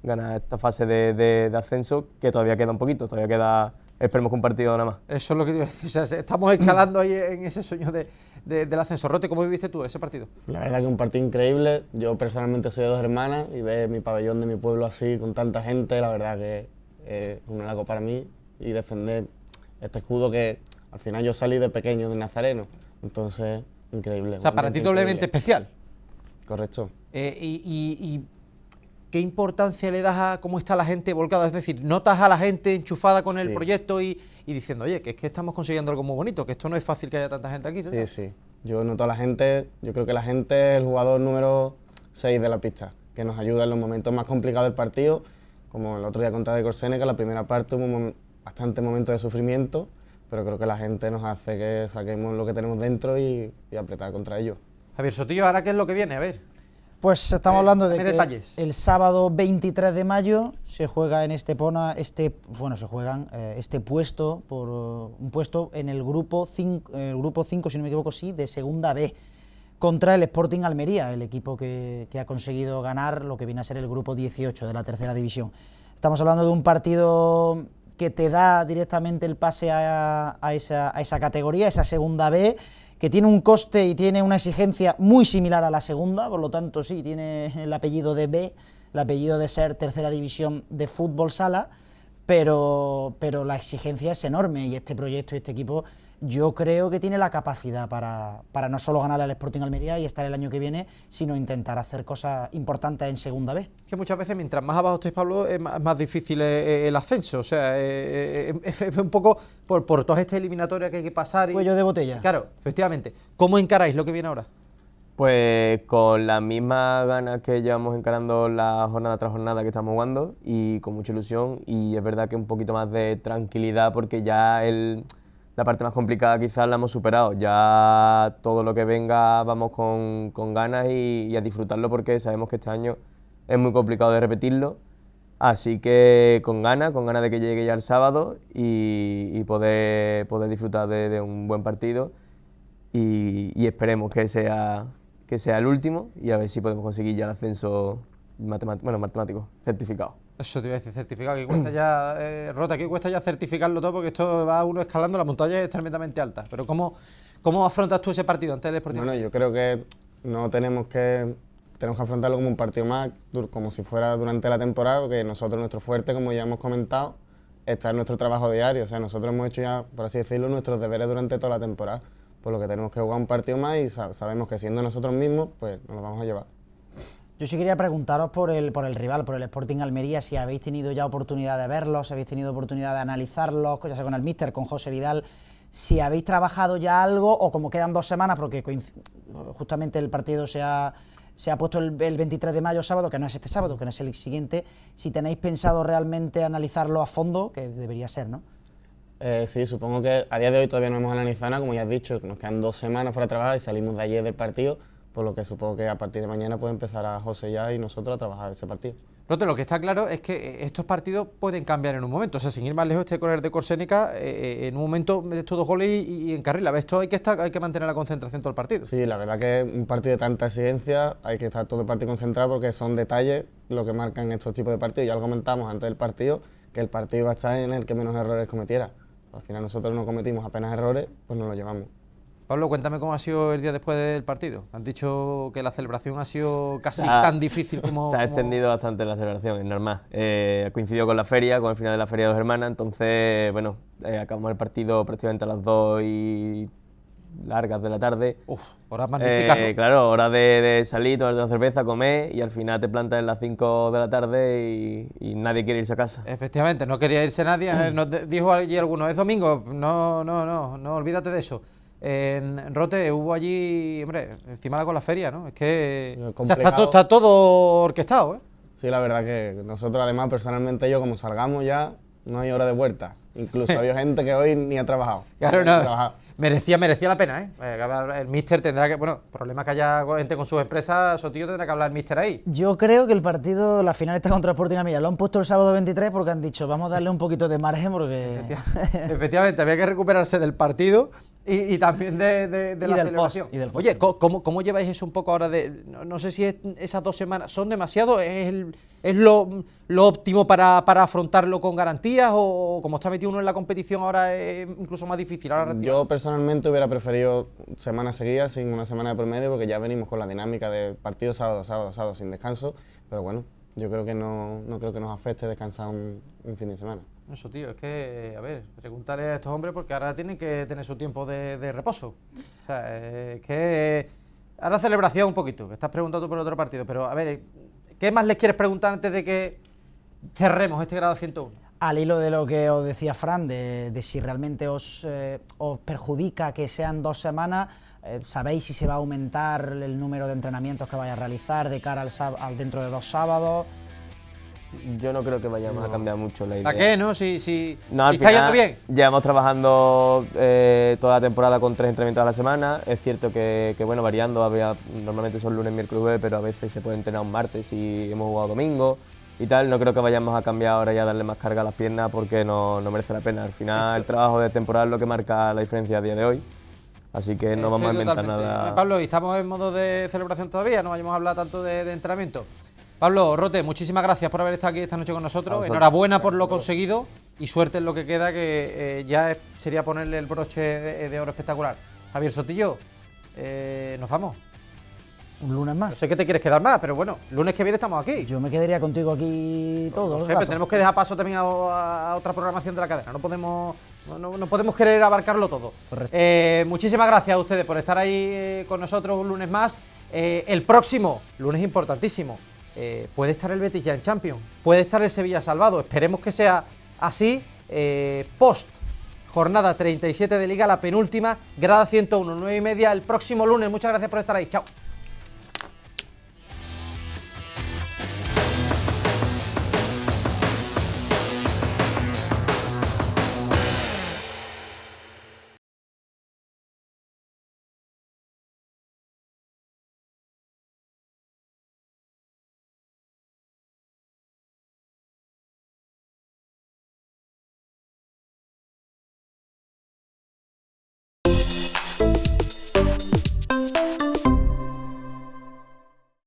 ganar esta fase de ascenso, que todavía queda un poquito, todavía queda, esperemos que un partido nada más. Eso es lo que te iba a decir, o sea, estamos escalando ahí en ese sueño del ascenso. Rote, ¿cómo viviste tú ese partido? La verdad que un partido increíble, yo personalmente soy de Dos Hermanas y ver mi pabellón de mi pueblo así, con tanta gente, la verdad que es un halago para mí y defender este escudo que al final yo salí de pequeño, de Nazareno, entonces increíble. O sea, para ti doblemente especial. Correcto. ¿Y qué importancia le das a cómo está la gente volcada? Es decir, ¿notas a la gente enchufada con el proyecto y diciendo, oye, que es que estamos consiguiendo algo muy bonito, que esto no es fácil que haya tanta gente aquí? Sí, sí. Yo noto a la gente, yo creo que la gente es el jugador número 6 de la pista, que nos ayuda en los momentos más complicados del partido, como el otro día contra de Corseneca, la primera parte hubo bastante momentos de sufrimiento, pero creo que la gente nos hace que saquemos lo que tenemos dentro y apretar contra ellos. Javier Sotillo, ¿ahora qué es lo que viene? A ver. Pues estamos hablando de que detalles. El sábado 23 de mayo se juega en Estepona este puesto, por un puesto en el grupo 5, si no me equivoco, sí, de segunda B, contra el Sporting Almería, el equipo que ha conseguido ganar lo que viene a ser el grupo 18 de la tercera división. Estamos hablando de un partido que te da directamente el pase a esa categoría, esa segunda B, que tiene un coste y tiene una exigencia muy similar a la segunda, por lo tanto sí, tiene el apellido de B, el apellido de ser tercera división de fútbol sala, pero la exigencia es enorme y este proyecto y este equipo yo creo que tiene la capacidad para no solo ganar al Sporting Almería y estar el año que viene, sino intentar hacer cosas importantes en segunda B. Que muchas veces mientras más abajo estáis, Pablo, es más difícil el ascenso, o sea, es un poco por todas estas eliminatorias que hay que pasar. Cuello de botella. Claro, efectivamente. ¿Cómo encaráis lo que viene ahora? Pues con las mismas ganas que llevamos encarando la jornada tras jornada que estamos jugando y con mucha ilusión, y es verdad que un poquito más de tranquilidad porque ya la parte más complicada quizás la hemos superado, ya todo lo que venga vamos con ganas y a disfrutarlo porque sabemos que este año es muy complicado de repetirlo, así que con ganas de que llegue ya el sábado y poder disfrutar de un buen partido y esperemos que sea el último y a ver si podemos conseguir ya el ascenso matemático, certificado. Eso te iba a decir, certificado, que cuesta ya, Rota, que cuesta ya certificarlo todo porque esto va uno escalando, la montaña es tremendamente alta. Pero ¿cómo afrontas tú ese partido ante el Sporting? Bueno, yo creo que no tenemos que afrontarlo como un partido más, como si fuera durante la temporada, porque nosotros, nuestro fuerte, como ya hemos comentado, está en nuestro trabajo diario. O sea, nosotros hemos hecho ya, por así decirlo, nuestros deberes durante toda la temporada. Por lo que tenemos que jugar un partido más y sabemos que siendo nosotros mismos, pues nos lo vamos a llevar. Yo sí quería preguntaros por el rival, por el Sporting Almería, si habéis tenido ya oportunidad de verlos, si habéis tenido oportunidad de analizarlos, ya sea con el míster, con José Vidal, si habéis trabajado ya algo o como quedan 2 semanas, porque justamente el partido se ha puesto el 23 de mayo, sábado, que no es este sábado, que no es el siguiente, si tenéis pensado realmente analizarlo a fondo, que debería ser, ¿no? Sí, supongo que a día de hoy todavía no hemos analizado nada, como ya has dicho, nos quedan 2 semanas para trabajar y salimos de ayer del partido, por lo que supongo que a partir de mañana puede empezar a José ya y nosotros a trabajar ese partido. Rote, lo que está claro es que estos partidos pueden cambiar en un momento, o sea, sin ir más lejos, este corner de Corsénica, en un momento metes estos 2 goles y encarrila. Esto hay que mantener la concentración todo el partido. Sí, la verdad que un partido de tanta exigencia hay que estar todo el partido concentrado porque son detalles lo que marcan estos tipos de partidos. Ya lo comentamos antes del partido, que el partido va a estar en el que menos errores cometiera. Al final nosotros no cometimos apenas errores, pues nos lo llevamos. Pablo, cuéntame cómo ha sido el día después del partido. Han dicho que la celebración ha sido casi tan difícil como... Se ha extendido bastante la celebración, es normal. Coincidió con la feria, con el final de la Feria de Dos Hermanas, entonces, bueno, acabamos el partido prácticamente a las 2 y largas de la tarde. Uf, horas magníficas, ¿no? Claro, hora de salir, tomarte una cerveza, comer y al final te plantas en las 5 de la tarde y nadie quiere irse a casa. Efectivamente, no quería irse nadie. Nos dijo allí alguno, es domingo, no, olvídate de eso. Rote, hubo allí, hombre, encima con la feria, ¿no? Es que o sea, está todo orquestado, ¿eh? Sí, la verdad que nosotros además, personalmente yo, como salgamos ya, no hay hora de vuelta. Incluso había gente que hoy ni ha trabajado. Claro, no. Merecía la pena, ¿eh? El míster tendrá que... Bueno, problema que haya gente con sus empresas, Sotillo tendrá que hablar el míster ahí. Yo creo que el partido, la final está contra Sporting Almería, lo han puesto el sábado 23 porque han dicho, vamos a darle un poquito de margen porque... Efectivamente, había que recuperarse del partido y también de la celebración. Oye, ¿cómo lleváis eso un poco ahora de... No sé si esas 2 semanas son demasiado, ¿es lo óptimo para afrontarlo con garantías o como está metido uno en la competición ahora es incluso más difícil? Yo personalmente hubiera preferido semanas seguidas sin una semana de promedio porque ya venimos con la dinámica de partido sábado sin descanso, pero bueno, yo creo que no creo que nos afecte descansar un fin de semana. Eso, tío, es que, a ver, preguntarle a estos hombres porque ahora tienen que tener su tiempo de reposo. O sea, es que ahora celebración un poquito, que estás preguntando por el otro partido, pero a ver, ¿qué más les quieres preguntar antes de que cerremos este grado 101? Al hilo de lo que os decía Fran, de si realmente os perjudica que sean 2 semanas, ¿sabéis si se va a aumentar el número de entrenamientos que vaya a realizar de cara al dentro de 2 sábados? Yo no creo que vayamos a cambiar mucho la idea. ¿Para qué, no? Si no, está yendo bien. Llevamos trabajando toda la temporada con 3 entrenamientos a la semana. Es cierto que bueno, variando, normalmente son lunes, miércoles, jueves, pero a veces se puede entrenar un martes y hemos jugado domingo y tal. No creo que vayamos a cambiar ahora ya, darle más carga a las piernas porque no merece la pena. Al final el trabajo de temporada es lo que marca la diferencia a día de hoy. Así que no vamos a inventar nada. Pablo, ¿y estamos en modo de celebración todavía? No vayamos a hablar tanto de entrenamiento. Pablo, Rote, muchísimas gracias por haber estado aquí esta noche con nosotros. Enhorabuena por lo conseguido y suerte en lo que queda, que ya sería ponerle el broche de oro espectacular. Javier Sotillo, nos vamos. Un lunes más. No sé qué te quieres quedar más, pero bueno, lunes que viene estamos aquí. Yo me quedaría contigo aquí todo. No sé, pero tenemos que dejar paso también a otra programación de la cadena. No podemos querer abarcarlo todo. Muchísimas gracias a ustedes por estar ahí con nosotros un lunes más. El próximo lunes importantísimo. Puede estar el Betis ya en Champions, puede estar el Sevilla salvado. Esperemos que sea así. Post jornada 37 de Liga, la penúltima, grada 101, 9:30 el próximo lunes. Muchas gracias por estar ahí. Chao.